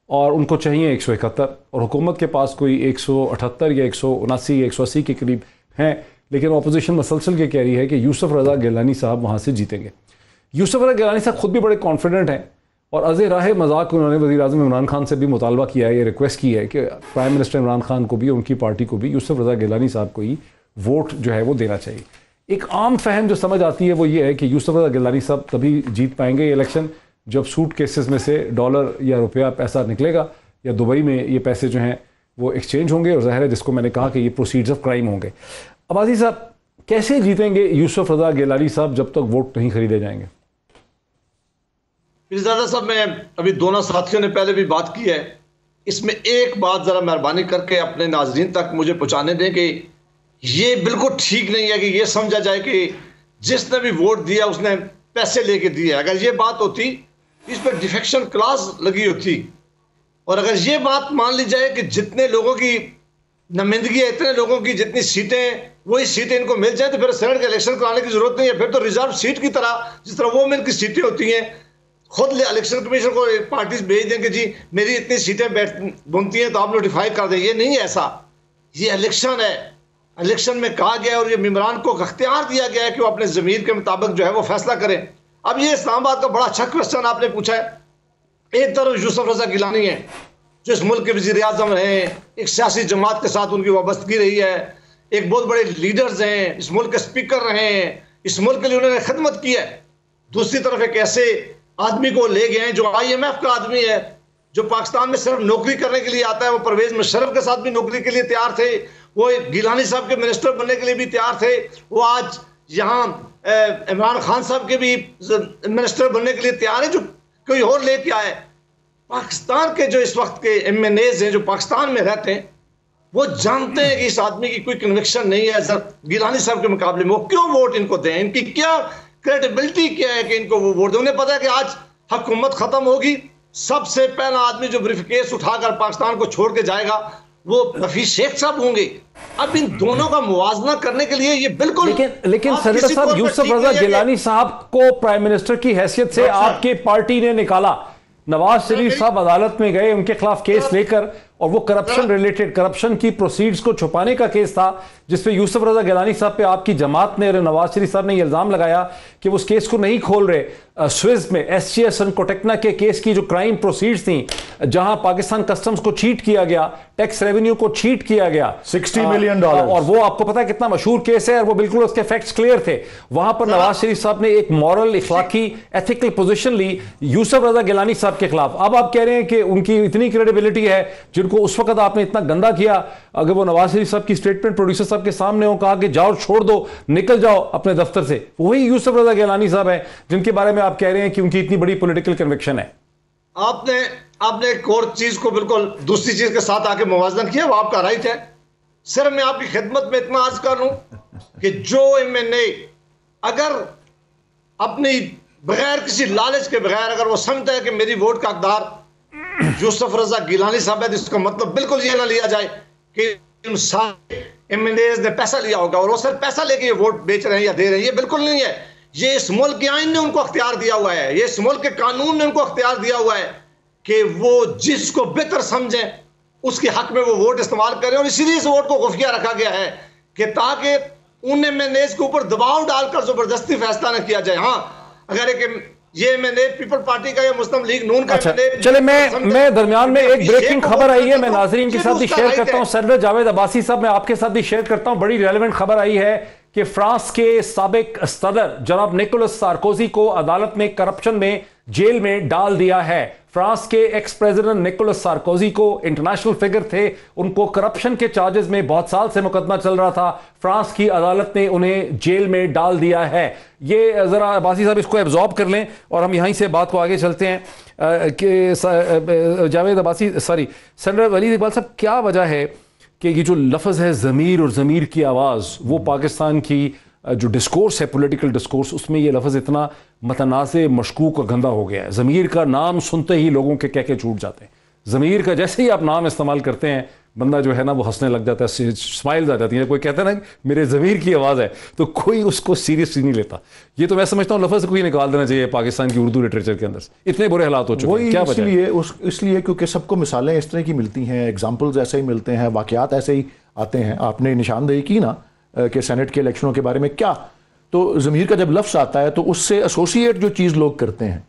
और उनको चाहिए 171, और हुकूमत के पास कोई 178 या 179 या 180 के करीब हैं। लेकिन अपोजिशन मसलसल के कह रही है कि यूसुफ रज़ा गिलानी साहब वहाँ से जीतेंगे। यूसुफ रज़ा गिलानी साहब खुद भी बड़े कॉन्फिडेंट हैं और अज़े राह मजाक उन्होंने वज़ीर-ए-आज़म इमरान खान से भी मुतालबा किया है, ये रिक्वेस्ट की है कि प्राइम मिनिस्टर इमरान खान को भी, उनकी पार्टी को भी यूसुफ रज़ा गिलानी साहब को ही वोट जो है वो देना चाहिए। एक आम फहम जो समझ आती है वो ये है कि यूसुफ रज़ा गिलानी साहब तभी जीत पाएंगे ये इलेक्शन जब सूट केसेस में से डॉलर या रुपया पैसा निकलेगा, या दुबई में ये पैसे जो हैं वो एक्सचेंज होंगे, और ज़ाहिर है जिसको मैंने कहा कि ये प्रोसीड्स ऑफ क्राइम होंगे। अब्बासी साहब, कैसे जीतेंगे यूसुफ रज़ा गिलानी साहब जब तक वोट नहीं खरीदे जाएंगे? पीरज़ादा साहब, मैं अभी दोनों साथियों ने पहले भी बात की है, इसमें एक बात ज़रा मेहरबानी करके अपने नाजरीन तक मुझे पहुँचाने दें कि ये बिल्कुल ठीक नहीं है कि ये समझा जाए कि जिसने भी वोट दिया उसने पैसे लेके दिए। अगर ये बात होती, इस पर डिफेक्शन क्लास लगी होती, और अगर ये बात मान ली जाए कि जितने लोगों की नुमाइंदगी है, इतने लोगों की जितनी सीटें, वही सीटें इनको मिल जाए, तो फिर सेनेट का इलेक्शन कराने की जरूरत नहीं है। फिर तो रिजर्व सीट की तरह, जिस तरह वो मिल की सीटें होती हैं, खुद इलेक्शन कमीशन को पार्टी भेज दें कि जी मेरी इतनी सीटें बनती हैं तो आप नोटिफाई कर दें। ये नहीं है ऐसा, ये इलेक्शन है। इलेक्शन में कहा गया और ये मेम्बरान को अख्तियार दिया गया है कि वो अपने ज़मीर के मुताबिक जो है वो फैसला करें। अब ये इस्लामाबाद का बड़ा अच्छा क्वेश्चन आपने पूछा है। एक तरफ यूसुफ रज़ा गिलानी है जो इस मुल्क के वज़ीर-ए-आज़म रहे हैं, एक सियासी जमात के साथ उनकी वाबस्तगी रही है, एक बहुत बड़े लीडर्स हैं, इस मुल्क के स्पीकर रहे हैं, इस मुल्क के लिए उन्होंने खिदमत की है। दूसरी तरफ एक ऐसे आदमी को ले गए हैं जो IMF का आदमी है, जो पाकिस्तान में सिर्फ नौकरी करने के लिए आता है। वो परवेज मुशर्रफ के साथ भी नौकरी के लिए तैयार थे, वो गिलानी साहब के मिनिस्टर बनने के लिए भी तैयार थे, वो आज यहाँ इमरान खान साहब के भी मिनिस्टर बनने के लिए तैयार है, जो कोई और लेके आए। पाकिस्तान के जो इस वक्त के MNAs हैं जो पाकिस्तान में रहते हैं, वो जानते हैं कि इस आदमी की कोई कन्विक्शन नहीं है गिलानी साहब के मुकाबले में, वो क्यों वोट इनको दें, इनकी क्या क्रेडिबिलिटी क्या है कि इनको वो वोट दें। उन्हें पता है कि आज हुकूमत खत्म होगी, सबसे पहला आदमी जो ब्रीफकेस उठाकर पाकिस्तान को छोड़ के जाएगा वो हफीज शेख साहब होंगे। अब इन दोनों का मुवाजना करने के लिए ये बिल्कुल लेकिन सेनेटर साहब, यूसुफ रजा गिलानी साहब को प्राइम मिनिस्टर की हैसियत से आपके पार्टी ने निकाला, नवाज शरीफ साहब अदालत में गए उनके खिलाफ केस लेकर, और वो करप्शन रिलेटेड, करप्शन की प्रोसीड्स को छुपाने का केस था जिसपे यूसुफ रजा गिलानी साहब पे आपकी जमात ने और नवाज शरीफ साहब ने इल्जाम लगाया कि वो उस केस को नहीं खोल रहे। स्विस में SGS और कोटेक्ना के केस की जो क्राइम प्रोसीड्स थी, जहां पाकिस्तान कस्टम्स को चीट किया गया, टैक्स रेवेन्यू को चीट किया गया, $60 मिलियन, और वो आपको पता है कितना मशहूर केस है, और वो बिल्कुल उसके फैक्ट्स क्लियर थे। वहां पर नवाज शरीफ साहब ने एक मॉरल, इखलाकी, एथिकल पोजीशन ली यूसुफ रजा गिलानी साहब के खिलाफ। अब आप कह रहे हैं कि उनकी इतनी क्रेडिबिलिटी है, जिनको उस वक्त आपने इतना गंदा किया, अगर वो नवाज शरीफ साहब की स्टेटमेंट प्रोड्यूसर साहब के सामने हो, कहा कि जाओ छोड़ दो, निकल जाओ अपने दफ्तर से, वही यूसुफ रजा गिलानी साहब है जिनके बारे में आप कह रहे हैं कि उनकी इतनी बड़ी पॉलिटिकल कन्विक्शन है। आपने एक और चीज को बिल्कुल दूसरी चीज के साथ आके मुवाजना किया, वो आपका राइट है। सिर्फ मैं आपकी खिदमत में इतना अर्ज कर लूं कि जो MNA अगर अपनी बगैर किसी लालच के बगैर अगर वो समझता है कि मेरी वोट का हकदार यूसुफ रजा गिलानी साहब है, इसका मतलब बिल्कुल ये ना लिया जाए कि इन सारे MNAs ने पैसा लिया होगा और वो सिर्फ पैसा लेके ये वोट बेच रहे हैं या दे रहे हैं, ये बिल्कुल नहीं है। ये इस मुल्क के आईन ने उनको अख्तियार दिया हुआ है, ये इस मुल्क के कानून ने उनको अख्तियार दिया हुआ है कि वो जिसको बेहतर समझें उसके हक में वो वोट इस्तेमाल करें, और इसीलिए इस वोट को खुफिया रखा गया है कि ताकि उन MNAs के ऊपर दबाव डालकर जबरदस्ती फैसला न किया जाए। हाँ, अगर ये MNA पीपल पार्टी का या मुस्लिम लीग नून का, अच्छा, चले मैं दरमियान में एक ब्रेकिंग खबर आई है, मैं नाजरीन के साथ भी शेयर करता हूं। सेनेटर जावेद अब्बासी साहब, मैं आपके साथ भी शेयर करता हूं, बड़ी रेलेवेंट खबर आई है कि फ्रांस के साबिक सदर जनाब निकोलस सार्कोजी को अदालत में करप्शन में जेल में डाल दिया है। फ्रांस के एक्स प्रेसिडेंट निकोलस सार्कोजी को, इंटरनेशनल फिगर थे, उनको करप्शन के चार्जेस में बहुत साल से मुकदमा चल रहा था, फ्रांस की अदालत ने उन्हें जेल में डाल दिया है। ये जरा अब्बासी साहब इसको एब्जॉर्ब कर लें और हम यहीं से बात को आगे चलते हैं कि जावेद अब्बासी, सॉरी सेनेटर वलीद इकबाल साहब, क्या वजह है कि ये जो लफ्ज़ है ज़मीर और ज़मीर की आवाज़, वो पाकिस्तान की जो डिस्कोर्स है, पॉलिटिकल डिस्कोर्स, उसमें ये लफ्ज़ इतना मतनाज़े, मशकूक और गंदा हो गया है। ज़मीर का नाम सुनते ही लोगों के कह के छूट जाते हैं। ज़मीर का जैसे ही आप नाम इस्तेमाल करते हैं, बंदा जो है ना वो हंसने लग जाता है, स्माइल्स आ जाती है। कोई कहता है ना मेरे ज़मीर की आवाज़ है, तो कोई उसको सीरियसली नहीं लेता। ये तो मैं समझता हूँ लफ्ज़ कोई निकाल देना चाहिए पाकिस्तान की उर्दू लिटरेचर के अंदर से। इतने बुरे हालात हो चुके हैं, क्या वजह है? इसलिए क्योंकि सबको मिसालें इस तरह की मिलती हैं, एग्जाम्पल्स ऐसे ही मिलते हैं, वाक़यात ऐसे ही आते हैं। आपने निशानदेही की ना कि सेनेट के इलेक्शनों के बारे में, क्या तो ज़मीर का जब लफ्ज़ आता है तो उससे एसोसिएट जो चीज़ लोग करते हैं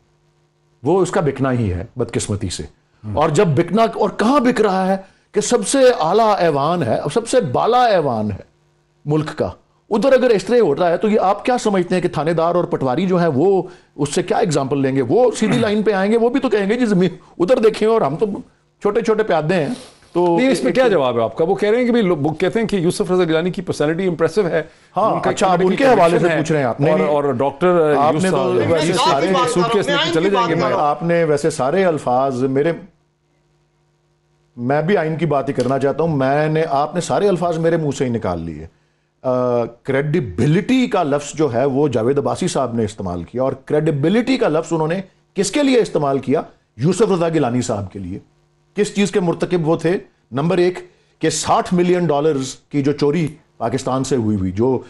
वो उसका बिकना ही है, बदकिस्मती से। और जब बिकना, और कहाँ बिक रहा है कि सबसे आला ऐवान है, सबसे बाला ऐवान है मुल्क का, उधर अगर इस तरह होता है तो ये आप क्या समझते हैं कि थानेदार और पटवारी जो है वो उससे क्या एग्जाम्पल लेंगे? वो सीधी लाइन पे आएंगे, वो भी तो कहेंगे जी जमीन उधर देखें और हम तो छोटे छोटे प्यादे हैं। तो इसमें क्या जवाब है आपका? वो कह रहे हैं कि वो कहते हैं कि यूसुफ रजा गिलानी की पर्सनैलिटी इंप्रेसिव है। हाँ, अच्छा, आप उनके हवाले से पूछ रहे हैं आपने, और डॉक्टर आपने तो वैसे सारे सूटकेस लेके चले जाएंगे। आपने वैसे सारे अल्फाज मेरे, मैं भी आइन की बात ही करना चाहता हूं, आपने सारे अल्फाज मेरे मुंह से ही निकाल लिए। क्रेडिबिलिटी का लफ्ज़ जो है वो जावेद अब्बासी साहब ने इस्तेमाल किया, और क्रेडिबिलिटी का लफ्ज़ उन्होंने किसके लिए इस्तेमाल किया? यूसुफ रजा गिलानी साहब के लिए। किस चीज़ के मुर्तकिब वो थे? नंबर एक कि $60 मिलियन की जो चोरी पाकिस्तान से हुई, जो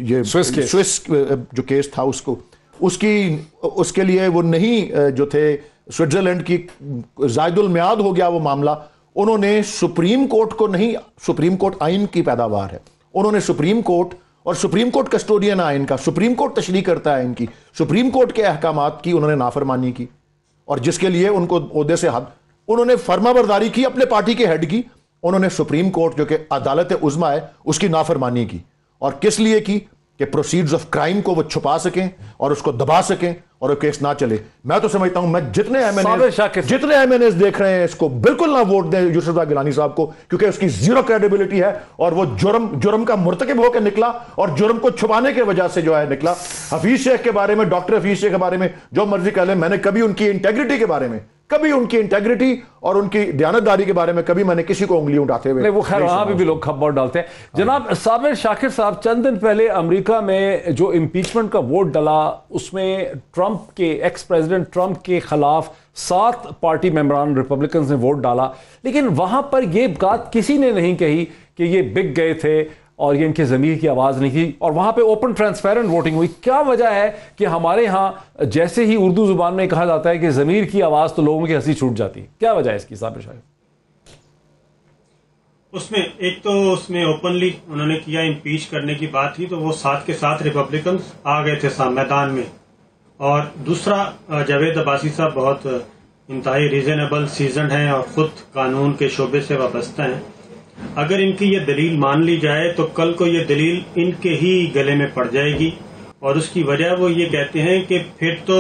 ये स्विस जो केस था, उसके लिए वो नहीं जो थे, स्विट्जरलैंड की जायदुल मियाद हो गया वो मामला। उन्होंने सुप्रीम कोर्ट को नहीं, सुप्रीम कोर्ट आइन की पैदावार है, उन्होंने सुप्रीम कोर्ट, और सुप्रीम कोर्ट कस्टोडियन आइन का, सुप्रीम कोर्ट तशरीह करता है इनकी, सुप्रीम कोर्ट के अहकामात की उन्होंने नाफरमानी की, और जिसके लिए उनको ओहदे से उन्होंने फर्माबरदारी की अपने पार्टी के हेड की। उन्होंने सुप्रीम कोर्ट जो कि अदालत उज़्मा है उसकी नाफरमानी की, और किस लिए की? कि प्रोसीड्स ऑफ क्राइम को वो छुपा सकें और उसको दबा सकें और वो केस ना चले। मैं तो समझता हूं, मैं जितने MNAs देख रहे हैं इसको बिल्कुल ना वोट दें यूसुफ रजा गिलानी साहब को, क्योंकि उसकी जीरो क्रेडिबिलिटी है, और वो जुर्म का मुर्तकिब होकर निकला, और जुर्म को छुपाने की वजह से जो है निकला। हफीज शेख के बारे में, डॉक्टर हफीज शेख के बारे में जो मर्जी कह लें, मैंने कभी उनकी इंटेग्रिटी के बारे में कभी उनकी इंटेग्रिटी और उनकी दयानतदारी के बारे में कभी मैंने किसी को उंगली उठाते हुए नहीं, वो खैर वहां भी लोग खबर डालते हैं। जनाब साबिर शाकिर साहब, चंद दिन पहले अमेरिका में जो इम्पीचमेंट का वोट डला उसमें ट्रंप के एक्स प्रेसिडेंट ट्रंप के खिलाफ 7 पार्टी मेंबरान रिपब्लिकन ने वोट डाला, लेकिन वहां पर यह बात किसी ने नहीं कही कि ये बिक गए थे और ये इनके ज़मीर की आवाज़ नहीं थी, और वहां पे ओपन ट्रांसपेरेंट वोटिंग हुई। क्या वजह है कि हमारे यहाँ जैसे ही उर्दू जुबान में कहा जाता है कि ज़मीर की आवाज़ तो लोगों की हंसी छूट जाती है, क्या वजह है इसकी साबिर शायद? उसमें एक तो उसमें ओपनली उन्होंने किया, इम्पीच करने की बात थी तो वो 7 के 7 रिपब्लिकन आ गए थे मैदान में, और दूसरा जावेद अब्बासी साहब बहुत इंतहाई रीजनेबल सीजन हैं और खुद कानून के शोबे से वाबस्ता हैं। अगर इनकी ये दलील मान ली जाए तो कल को ये दलील इनके ही गले में पड़ जाएगी, और उसकी वजह वो ये कहते हैं कि फिर तो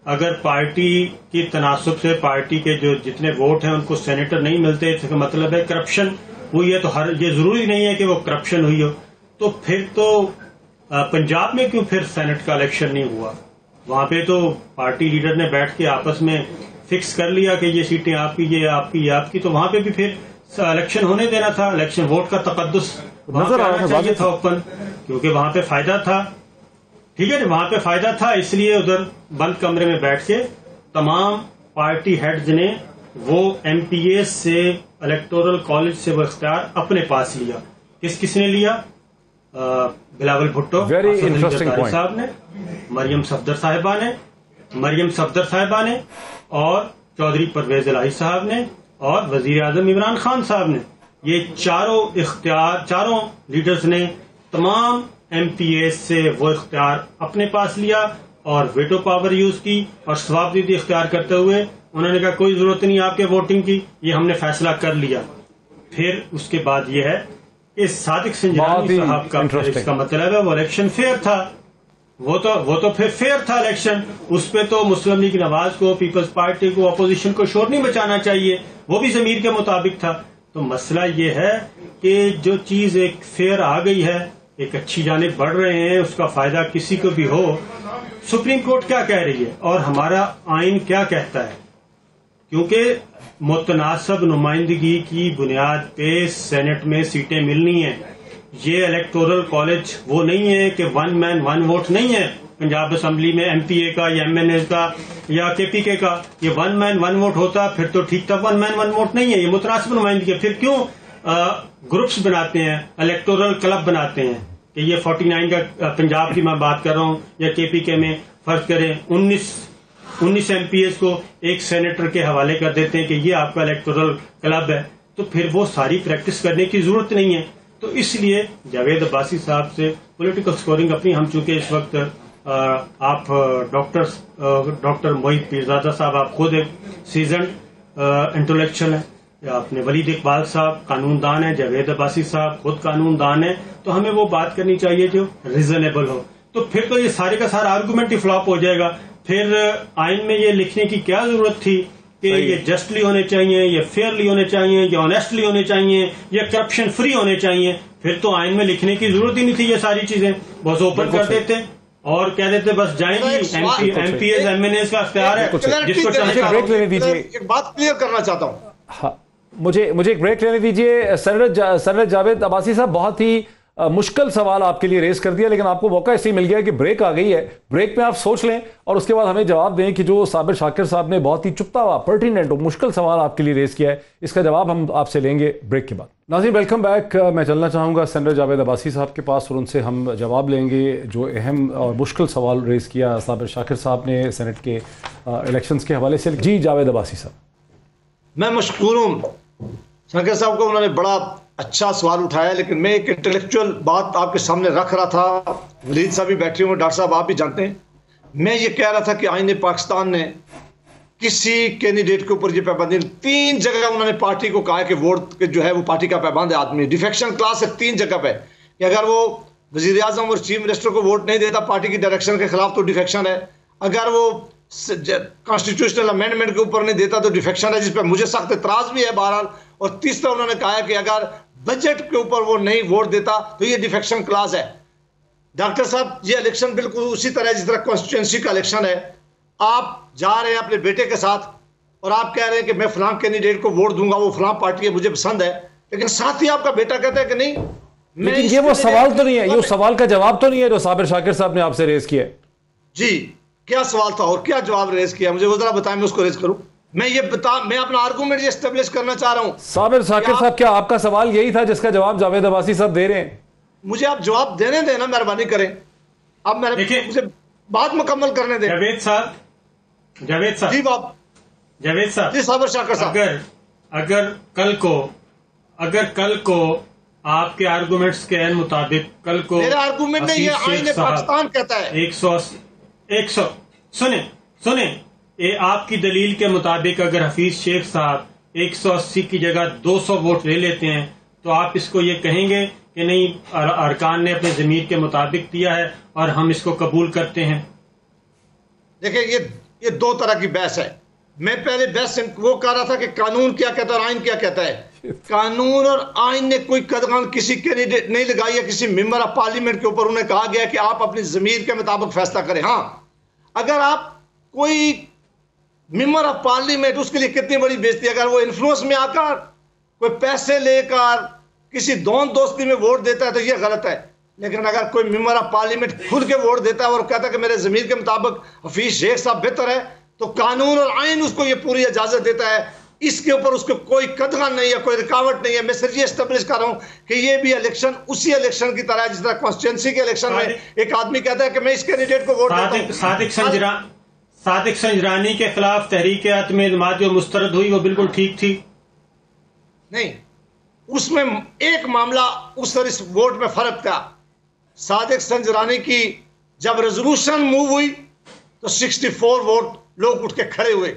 अगर पार्टी की तनासुब से पार्टी के जो जितने वोट हैं उनको सेनेटर नहीं मिलते, इसका मतलब है करप्शन हुई है। तो ये जरूरी नहीं है कि वो करप्शन हुई हो, तो फिर तो पंजाब में क्यों फिर सेनेट का इलेक्शन नहीं हुआ? वहां पे तो पार्टी लीडर ने बैठ के आपस में फिक्स कर लिया कि ये सीटें आपकी, ये आपकी, ये आपकी, तो वहां पे भी फिर इलेक्शन होने देना था। इलेक्शन वोट का तकद्दुस नजर आना चाहिए था ओपन, क्योंकि वहां पे फायदा था। ठीक है, वहां पे फायदा था, इसलिए उधर बंद कमरे में बैठ के तमाम पार्टी हेड्स ने वो एमपीए से इलेक्टोरल कॉलेज से वो इख्तियार अपने पास लिया। किसने लिया? बिलावल भुट्टो साहब ने, मरियम सफदर साहिबा ने और चौधरी परवेज इलाही साहब ने और वजीर आजम इमरान खान साहब ने, ये चारों लीडर्स ने तमाम एमपीए से वो इख्तियार अपने पास लिया और वेटो पावर यूज की और सवाबदीदी इख्तियार करते हुए उन्होंने कहा कोई जरूरत नहीं आपके वोटिंग की, ये हमने फैसला कर लिया। फिर उसके बाद ये है कि सादिक संजरानी साहब का, इसका मतलब है वो इलेक्शन फेयर था, वो तो फिर फेयर था इलेक्शन। उस पे तो मुस्लिम लीग नवाज को, पीपल्स पार्टी को, अपोजिशन को शोर नहीं बचाना चाहिए, वो भी जमीर के मुताबिक था। तो मसला ये है कि जो चीज एक फेयर आ गई है, एक अच्छी जानिब बढ़ रहे हैं, उसका फायदा किसी को भी हो। सुप्रीम कोर्ट क्या कह रही है और हमारा आइन क्या कहता है, क्योंकि मुतनासिब नुमाइंदगी की बुनियाद पे सेनेट में सीटें मिलनी है। ये इलेक्टोरल कॉलेज वो नहीं है कि 1 मैन 1 वोट नहीं है पंजाब असेंबली में एमपीए का या एमएनए का या केपीके का। ये 1 मैन 1 वोट होता फिर तो ठीक था, 1 मैन 1 वोट नहीं है, ये मुतनासिब नुमाइंदगी है। फिर क्यों ग्रुप्स बनाते हैं, इलेक्टोरल क्लब बनाते हैं कि ये 49 का पंजाब की मैं बात कर रहा हूं, या केपीके में फर्ज करें 19 एमपीएस को एक सेनेटर के हवाले कर देते हैं कि ये आपका इलेक्टोरल क्लब है, तो फिर वो सारी प्रैक्टिस करने की जरूरत नहीं है। तो इसलिए जावेद अब्बासी साहब से पॉलिटिकल स्कोरिंग अपनी, हम चूंकि इस वक्त आप डॉक्टर मोहित पीरजादा साहब, आप खुद एक सीजन इंटेलेक्चुअल है, या अपने वलीद इकबाल साहब कानूनदान है, जावेद अब्बासी साहब खुद कानूनदान है, तो हमें वो बात करनी चाहिए जो रीजनेबल हो। तो फिर तो ये सारे का सारा आर्गूमेंट ही फ्लॉप हो जाएगा। फिर आइन में ये लिखने की क्या जरूरत थी कि ये जस्टली होने चाहिए, ये फेयरली होने चाहिए, ये ऑनेस्टली होने चाहिए, ये करप्शन फ्री होने चाहिए। फिर तो आइन में लिखने की जरूरत ही नहीं थी ये सारी चीजें, बस ओपन कर देते और कह देते बस जाएंगी एमपीएस एमएनएस का इख्तियार है जिसको ब्रेक लेने दीजिए। एक बात क्लियर करना चाहता हूँ, हाँ, मुझे एक ब्रेक लेने दीजिए। सेनेटर जावेद अब्बासी साहब, बहुत ही मुश्किल सवाल आपके लिए रेस कर दिया, लेकिन आपको मौका इसलिए मिल गया कि ब्रेक आ गई है। ब्रेक में आप सोच लें और उसके बाद हमें जवाब दें कि जो साबिर शाकिर साहब ने बहुत ही चुपता हुआ पर्टिनेंट और मुश्किल सवाल आपके लिए रेस किया है, इसका जवाब हम आपसे लेंगे ब्रेक के बाद। नाज़रीन वेलकम बैक। मैं चलना चाहूँगा सेनेटर जावेद अब्बासी साहब के पास और उनसे हम जवाब लेंगे जो अहम और मुश्किल सवाल रेस किया साबिर शाकिर साहब ने सेनेट के इलेक्शंस के हवाले से। जी जावेद अब्बासी साहब। मैं मशकूर हूँ शाकिर साहब को, उन्होंने बड़ा अच्छा सवाल उठाया, लेकिन मैं एक इंटेलेक्चुअल बात आपके सामने रख रहा था। वलीद साहब भी बैठे हुए, डॉक्टर साहब आप भी जानते हैं। मैं ये कह रहा था कि आईन पाकिस्तान ने किसी कैंडिडेट के ऊपर ये पाबंदी, 3 जगह उन्होंने पार्टी को कहा कि वोट के जो है वो पार्टी का पाबंद है आदमी। डिफेक्शन क्लास है 3 जगह पे कि अगर वो वजीर आजम और चीफ मिनिस्टर को वोट नहीं देता पार्टी की डायरेक्शन के खिलाफ तो डिफेक्शन है, अगर वो कॉन्स्टिट्यूशनल अमेंडमेंट के ऊपर नहीं देता तो डिफेक्शन है, जिस पर मुझे सख्त एतराज भी है बहरहाल। और तीसरा उन्होंने कहा कि अगर बजट के ऊपर वो नहीं वोट देता तो ये डिफेक्शन क्लास है। डॉक्टर साहब, ये इलेक्शन बिल्कुल उसी तरह जिस तरह कॉन्स्टिट्यूंसी का इलेक्शन है। आप जा रहे हैं अपने बेटे के साथ और आप कह रहे हैं कि मैं फलां कैंडिडेट को वोट दूंगा, वो फलां पार्टी है, मुझे पसंद है, लेकिन साथ ही आपका बेटा कहता है कि नहीं। लेकिन ये वो सवाल तो नहीं है, ये सवाल का जवाब तो नहीं है जो साबिर शाकिर साहब ने आपसे रेज किया है। जी क्या सवाल था और क्या जवाब रेज किया, मुझे वो जरा बताएं, मैं उसको रेज करूं। मैं अपना आर्गूमेंट ये एस्टेब्लिश करना चाह रहा हूं। साबिर शाकिर साहब, क्या आपका सवाल यही था जिसका जवाब जावेद अब्बासी साहब दे रहे हैं? मुझे आप जवाब देने देना, मेहरबानी करें, आप मुझे बात मुकम्मल करने दें। जावेद साहब जी बाप, जावेद साहब जी साबिर शाकिर साहब, अगर कल को आपके आर्गुमेंट्स के मुताबिक कल को मेरा आर्गूमेंट नहीं है, आईने पाकिस्तान कहता है 100 सुने ये आपकी दलील के मुताबिक अगर हफीज शेख साहब 180 की जगह 200 वोट ले लेते हैं तो आप इसको ये कहेंगे कि नहीं, अरकान ने अपने ज़मीर के मुताबिक दिया है और हम इसको कबूल करते हैं? देखिए ये दो तरह की बहस है। मैं पहले बहस वो कह रहा था कि कानून क्या कहता है और आइन क्या कहता है। कानून और आइन ने कोई कदम किसी कैंडिडेट नहीं लगाई है, किसी मेंबर ऑफ पार्लियामेंट के ऊपर उन्हें कहा गया कि आप अपनी ज़मीर के मुताबिक फैसला करें। हाँ, अगर आप कोई मेंबर ऑफ पार्लियामेंट, उसके लिए कितनी बड़ी बेइज्जती, अगर वो इन्फ्लुएंस में आकर कोई पैसे लेकर किसी दोस्ती में वोट देता है तो ये गलत है। लेकिन अगर कोई मेंबर ऑफ पार्लियामेंट खुद के वोट देता है और कहता है कि मेरे ज़मीर के मुताबिक हफीज शेख साहब बेहतर है, तो कानून और आइन उसको ये पूरी इजाजत देता है। इसके ऊपर उसको कोई कदगन नहीं है, कोई रुकावट नहीं है। मैं सिर्फ ये एस्टेब्लिश कर रहा हूं कि ये भी इलेक्शन उसी इलेक्शन की तरह है जिस तरह कॉन्स्टिट्यूंसी के इलेक्शन में एक आदमी कहता है कि मैं इस कैंडिडेट को वोट देता हूं। सादिक संजरानी के खिलाफ तहरीक आत्म इत्माद जो मुस्तरद हुई वो बिल्कुल ठीक थी। नहीं, उसमें एक मामला उस और इस वोट में फर्क था। सादिक संजरानी की जब रेजोल्यूशन मूव हुई तो 64 वोट लोग उठ के खड़े हुए।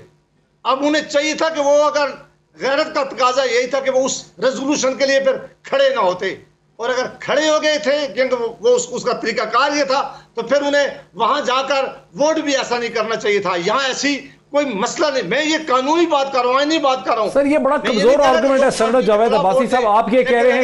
अब उन्हें चाहिए था कि वो, अगर गैरत का तकाजा यही था कि वो उस रेजोल्यूशन के लिए फिर खड़े ना होते, और अगर खड़े हो गए थे क्योंकि वो उसका तरीकाकार ये था, तो फिर उन्हें वहां जाकर वोट भी ऐसा नहीं करना चाहिए था। यहां ऐसी कोई मसला नहीं। मैं ये कानूनी बात कर रहा हूं, नहीं बात कर रहा हूं। सर ये बड़ा कमजोर आर्गुमेंट है सर जावेद अब्बासी साहब। आप ये कह रहे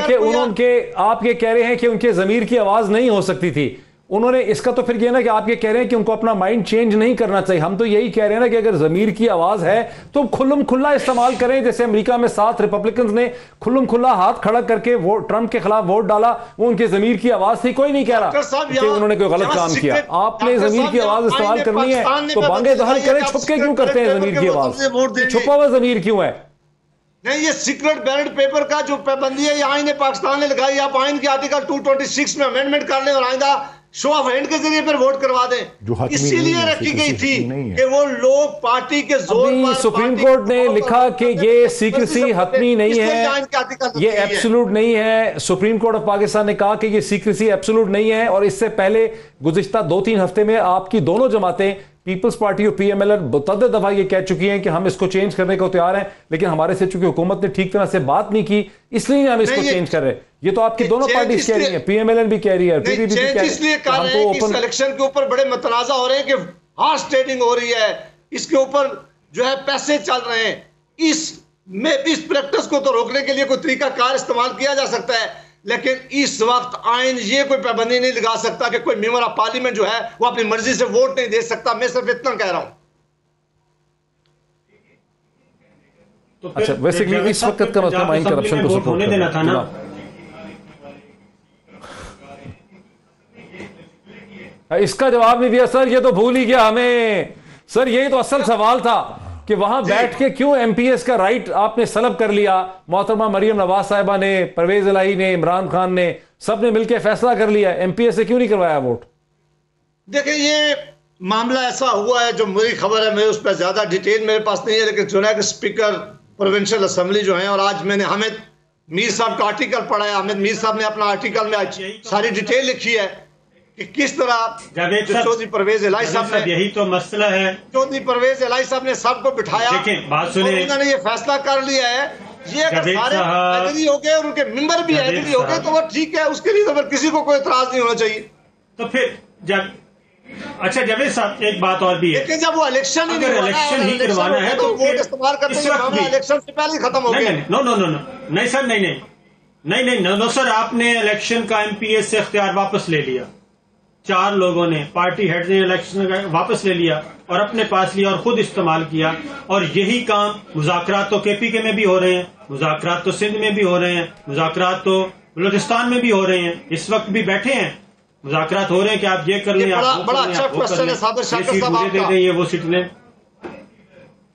हैं कि उनके ज़मीर की आवाज नहीं हो सकती थी। उन्होंने इसका तो फिर ये ना कि आप ये कह रहे हैं कि उनको अपना माइंड चेंज नहीं करना चाहिए। हम तो यही कह रहे हैं ना कि अगर ज़मीर की आवाज है तो खुल्लम खुल्ला इस्तेमाल करें। जैसे अमेरिका में 7 रिपब्लिकन ने खुल्लम खुल्ला हाथ खड़ा करके वो ट्रंप के खिलाफ वोट डाला, वो उनके ज़मीर की आवाज थी। कोई नहीं कह रहा कि उन्होंने कोई गलत काम किया। आपने ज़मीर की आवाज इस्तेमाल करनी है तो बांगे दहल करें। छुपके क्यों करते हैं ज़मीर की आवाज? छुपा हुआ ज़मीर क्यों है? नहीं, ये सीक्रेट बैलेट पेपर का जो पाबंदी है, ये आइन ने पाकिस्तान ने लगाई। आप आइन के आर्टिकल 226 में अमेंडमेंट कर लें और आइंदा शो ऑफ हैंड के जरिए फिर वोट करवा दें। इसीलिए रखी गई थी कि वो लोग पार्टी के जोर पर, सुप्रीम कोर्ट ने लिखा कि ये सीक्रेसी हतमी नहीं है, ये एब्सोल्यूट नहीं है। सुप्रीम कोर्ट ऑफ पाकिस्तान ने कहा कि ये सीक्रेसी एब्सोल्यूट नहीं है। और इससे पहले गुज़िश्ता 2-3 हफ्ते में आपकी दोनों जमातें, पीपल्स पार्टी और पीएमएल, मुतअद्दिद दफा ये कह चुकी हैं कि हम इसको चेंज करने को तैयार हैं, लेकिन हमारे से चूंकि हुकूमत ने ठीक तरह से बात नहीं की, इसलिए हम इसको चेंज कर रहे हैं। ये तो आपकी दोनों पार्टी कह रही है, पीएमएल भी कह रही है, पीपीपी भी कह रही है। इसलिए कह रहे हैं कि इस इलेक्शन के ऊपर बड़े मतनाजा हो रहे हैं कि हॉर्स ट्रेडिंग हो रही है, इसके ऊपर जो है पैसे चल रहे हैं। इस प्रैक्टिस को तो रोकने के लिए कोई तरीका कार इस्तेमाल किया जा सकता है, लेकिन इस वक्त आइन ये कोई पाबंदी नहीं लगा सकता कि कोई मेंबर ऑफ पार्लियामेंट जो है वो अपनी मर्जी से वोट नहीं दे सकता। मैं सिर्फ इतना कह रहा हूं। तो अच्छा, बेसिकली इस वक्त का मतलब आइन करप्शन को सपोर्ट देना था ना। इसका जवाब नहीं दिया सर, ये तो भूल ही गया हमें। सर यही तो असल सवाल था कि वहां बैठ के क्यों एमपीएस का राइट आपने सलब कर लिया। मोहतरमा मरियम नवाज साहिबा ने, परवेज इलाही ने, इमरान खान ने, सब ने मिलकर फैसला कर लिया, एमपीएस से क्यों नहीं करवाया वोट? देखिए, ये मामला ऐसा हुआ है, जो मेरी खबर है, मैं उस पर ज्यादा डिटेल मेरे पास नहीं है, लेकिन सुना है कि स्पीकर प्रोविंशियल असेंबली जो है, और आज मैंने हामिद मीर साहब का आर्टिकल पढ़ा है। हामिद मीर साहब ने अपना आर्टिकल में आज सारी डिटेल लिखी है कि किस तरह चौधरी परवेज इलाही साहब ने, यही तो मसला है, चौधरी परवेज इलाही साहब ने सबको बिठाया, बात सुने, उन्होंने ये फैसला कर लिया है। ये अगर सारे एग्री हो गए और उनके मेंबर भी एग्री हो गए तो वो ठीक है, उसके लिए तो फिर किसी को कोई एतराज नहीं होना चाहिए। तो फिर जब अच्छा जावेद साहब, एक बात और भी है, लेकिन जब वो इलेक्शन ही करवाना है तो वोट इस्तेमाल करते हैं, मामला इलेक्शन से पहले खत्म हो गया। नहीं सर, नहीं सर, आपने इलेक्शन का एमपीएस से इख्तियार वापस ले लिया। 4 लोगों ने, पार्टी हेड ने इलेक्शन वापस ले लिया और अपने पास लिया और खुद इस्तेमाल किया। और यही काम मुज़ाकरात तो KPK में भी हो रहे हैं, मुज़ाकरात तो सिंध में भी हो रहे हैं, मुज़ाकरात तो बलूचिस्तान में भी हो रहे हैं। इस वक्त भी बैठे हैं, मुज़ाकरात हो रहे हैं कि आप ये कर लें, आप बड़ा अच्छा क्वेश्चन है साबिर शाकिर साहब आपका। दे दें, ये वो सीट लें।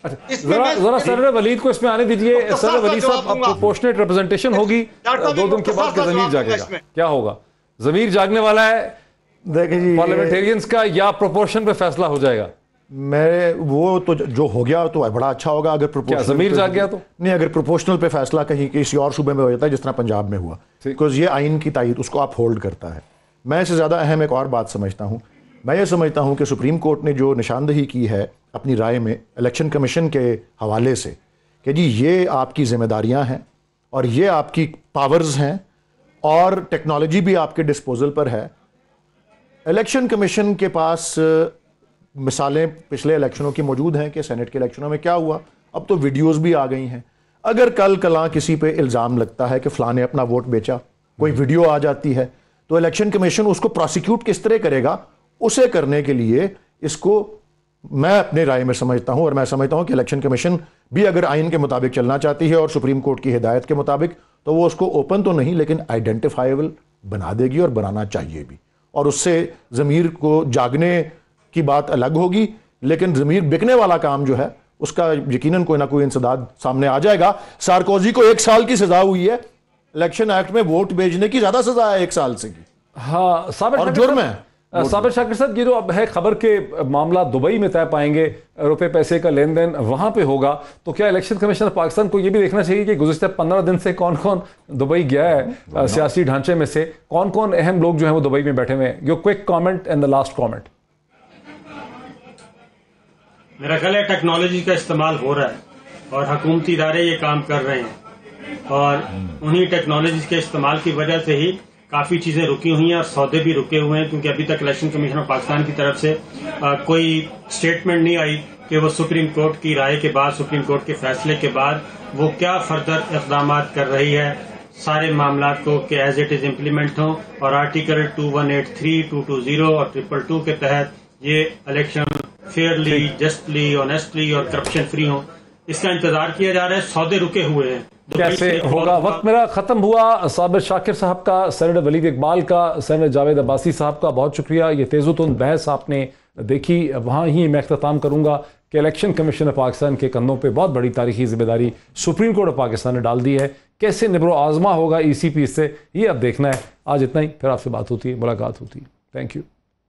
जरा सर वलीद को इसमें आने दीजिए। सर वलीद साहब, अब प्रोपोर्शनेट रिप्रेजेंटेशन होगी 2 दिन के बाद ज़मीर जागेगा, क्या होगा? ज़मीर जागने वाला है देखिए जी, पार्लियामेंटेरियंस का, या प्रोपोर्शन पे फैसला हो जाएगा? मैं वो तो जो हो गया तो बड़ा अच्छा होगा अगर प्रोपोर्शनल ज़मीर जाग गया तो नहीं, अगर प्रोपोर्शनल पे फैसला कहीं किसी और सूबे में हो जाता है जिस तरह पंजाब में हुआ, बिकॉज ये आइन की तायद उसको आप होल्ड करता है। मैं इससे ज़्यादा अहम एक और बात समझता हूँ। मैं ये समझता हूँ कि सुप्रीम कोर्ट ने जो निशानदही की है अपनी राय में इलेक्शन कमीशन के हवाले से कि जी ये आपकी जिम्मेदारियाँ हैं और ये आपकी पावर्स हैं और टेक्नोलॉजी भी आपके डिस्पोजल पर है। इलेक्शन कमीशन के पास मिसालें पिछले इलेक्शनों की मौजूद हैं कि सेनेट के इलेक्शनों में क्या हुआ, अब तो वीडियोस भी आ गई हैं। अगर कल कला किसी पे इल्ज़ाम लगता है कि फ़लाँ ने अपना वोट बेचा, कोई वीडियो आ जाती है, तो इलेक्शन कमीशन उसको प्रोसिक्यूट किस तरह करेगा, उसे करने के लिए इसको मैं अपने राय में समझता हूं, और मैं समझता हूं कि इलेक्शन कमीशन भी अगर आइन के मुताबिक चलना चाहती है और सुप्रीम कोर्ट की हिदायत के मुताबिक, तो वो उसको ओपन तो नहीं लेकिन आइडेंटिफाइबल बना देगी और बनाना चाहिए भी। और उससे ज़मीर को जागने की बात अलग होगी, लेकिन ज़मीर बिकने वाला काम जो है उसका यकीनन कोई ना कोई इंसदाद सामने आ जाएगा। सार्कोजी को 1 साल की सजा हुई है, इलेक्शन एक्ट में वोट भेजने की ज़्यादा सजा है 1 साल से की। हाँ, और जुर्म है। साबिर शाकिर साहब, ये जो अब है खबर के मामला दुबई में तय पाएंगे, रुपए पैसे का लेन देन वहां पे होगा, तो क्या इलेक्शन कमीशन पाकिस्तान को ये भी देखना चाहिए कि गुज़िश्ता 15 दिन से कौन कौन दुबई गया है सियासी ढांचे में से, कौन कौन अहम लोग जो हैं वो दुबई में बैठे हुए हैं? Your quick comment and the last comment. मेरा ख्याल है टेक्नोलॉजी का इस्तेमाल हो रहा है और हुकूमती इदारे ये काम कर रहे हैं, और उन्हीं टेक्नोलॉजी के इस्तेमाल की वजह से ही काफ़ी चीज़ें रुकी हुई हैं और सौदे भी रुके हुए हैं, क्योंकि अभी तक इलेक्शन कमीशन ऑफ पाकिस्तान की तरफ से कोई स्टेटमेंट नहीं आई कि वो सुप्रीम कोर्ट की राय के बाद, सुप्रीम कोर्ट के फैसले के बाद वो क्या फर्दर इक़दाम कर रही है सारे मामला को कि एज इट इज़ इम्प्लीमेंट हों और आर्टिकल 2183, 220 और 222 के तहत ये इलेक्शन फेयरली, जस्टली, ऑनेस्टली और करप्शन फ्री हों। इसका इंतजार किया जा रहा है, सौदे रुके हुए हैं, कैसे होगा? वक्त मेरा खत्म हुआ। साबिर शाकिर साहब का, सेनेटर वलीद इकबाल का, सेनेटर जावेद अब्बासी साहब का बहुत शुक्रिया। ये तेज़ुतुंद बहस आपने देखी। वहाँ ही मैं इख्तिताम करूँगा कि इलेक्शन कमीशन ऑफ पाकिस्तान के कंधों पे बहुत बड़ी तारीखी जिम्मेदारी सुप्रीम कोर्ट ऑफ पाकिस्तान ने डाल दी है। कैसे निब्रो आजमा होगा ECP से, ये अब देखना है। आज इतना ही, फिर आपसे बात होती है, मुलाकात होती है। Thank you.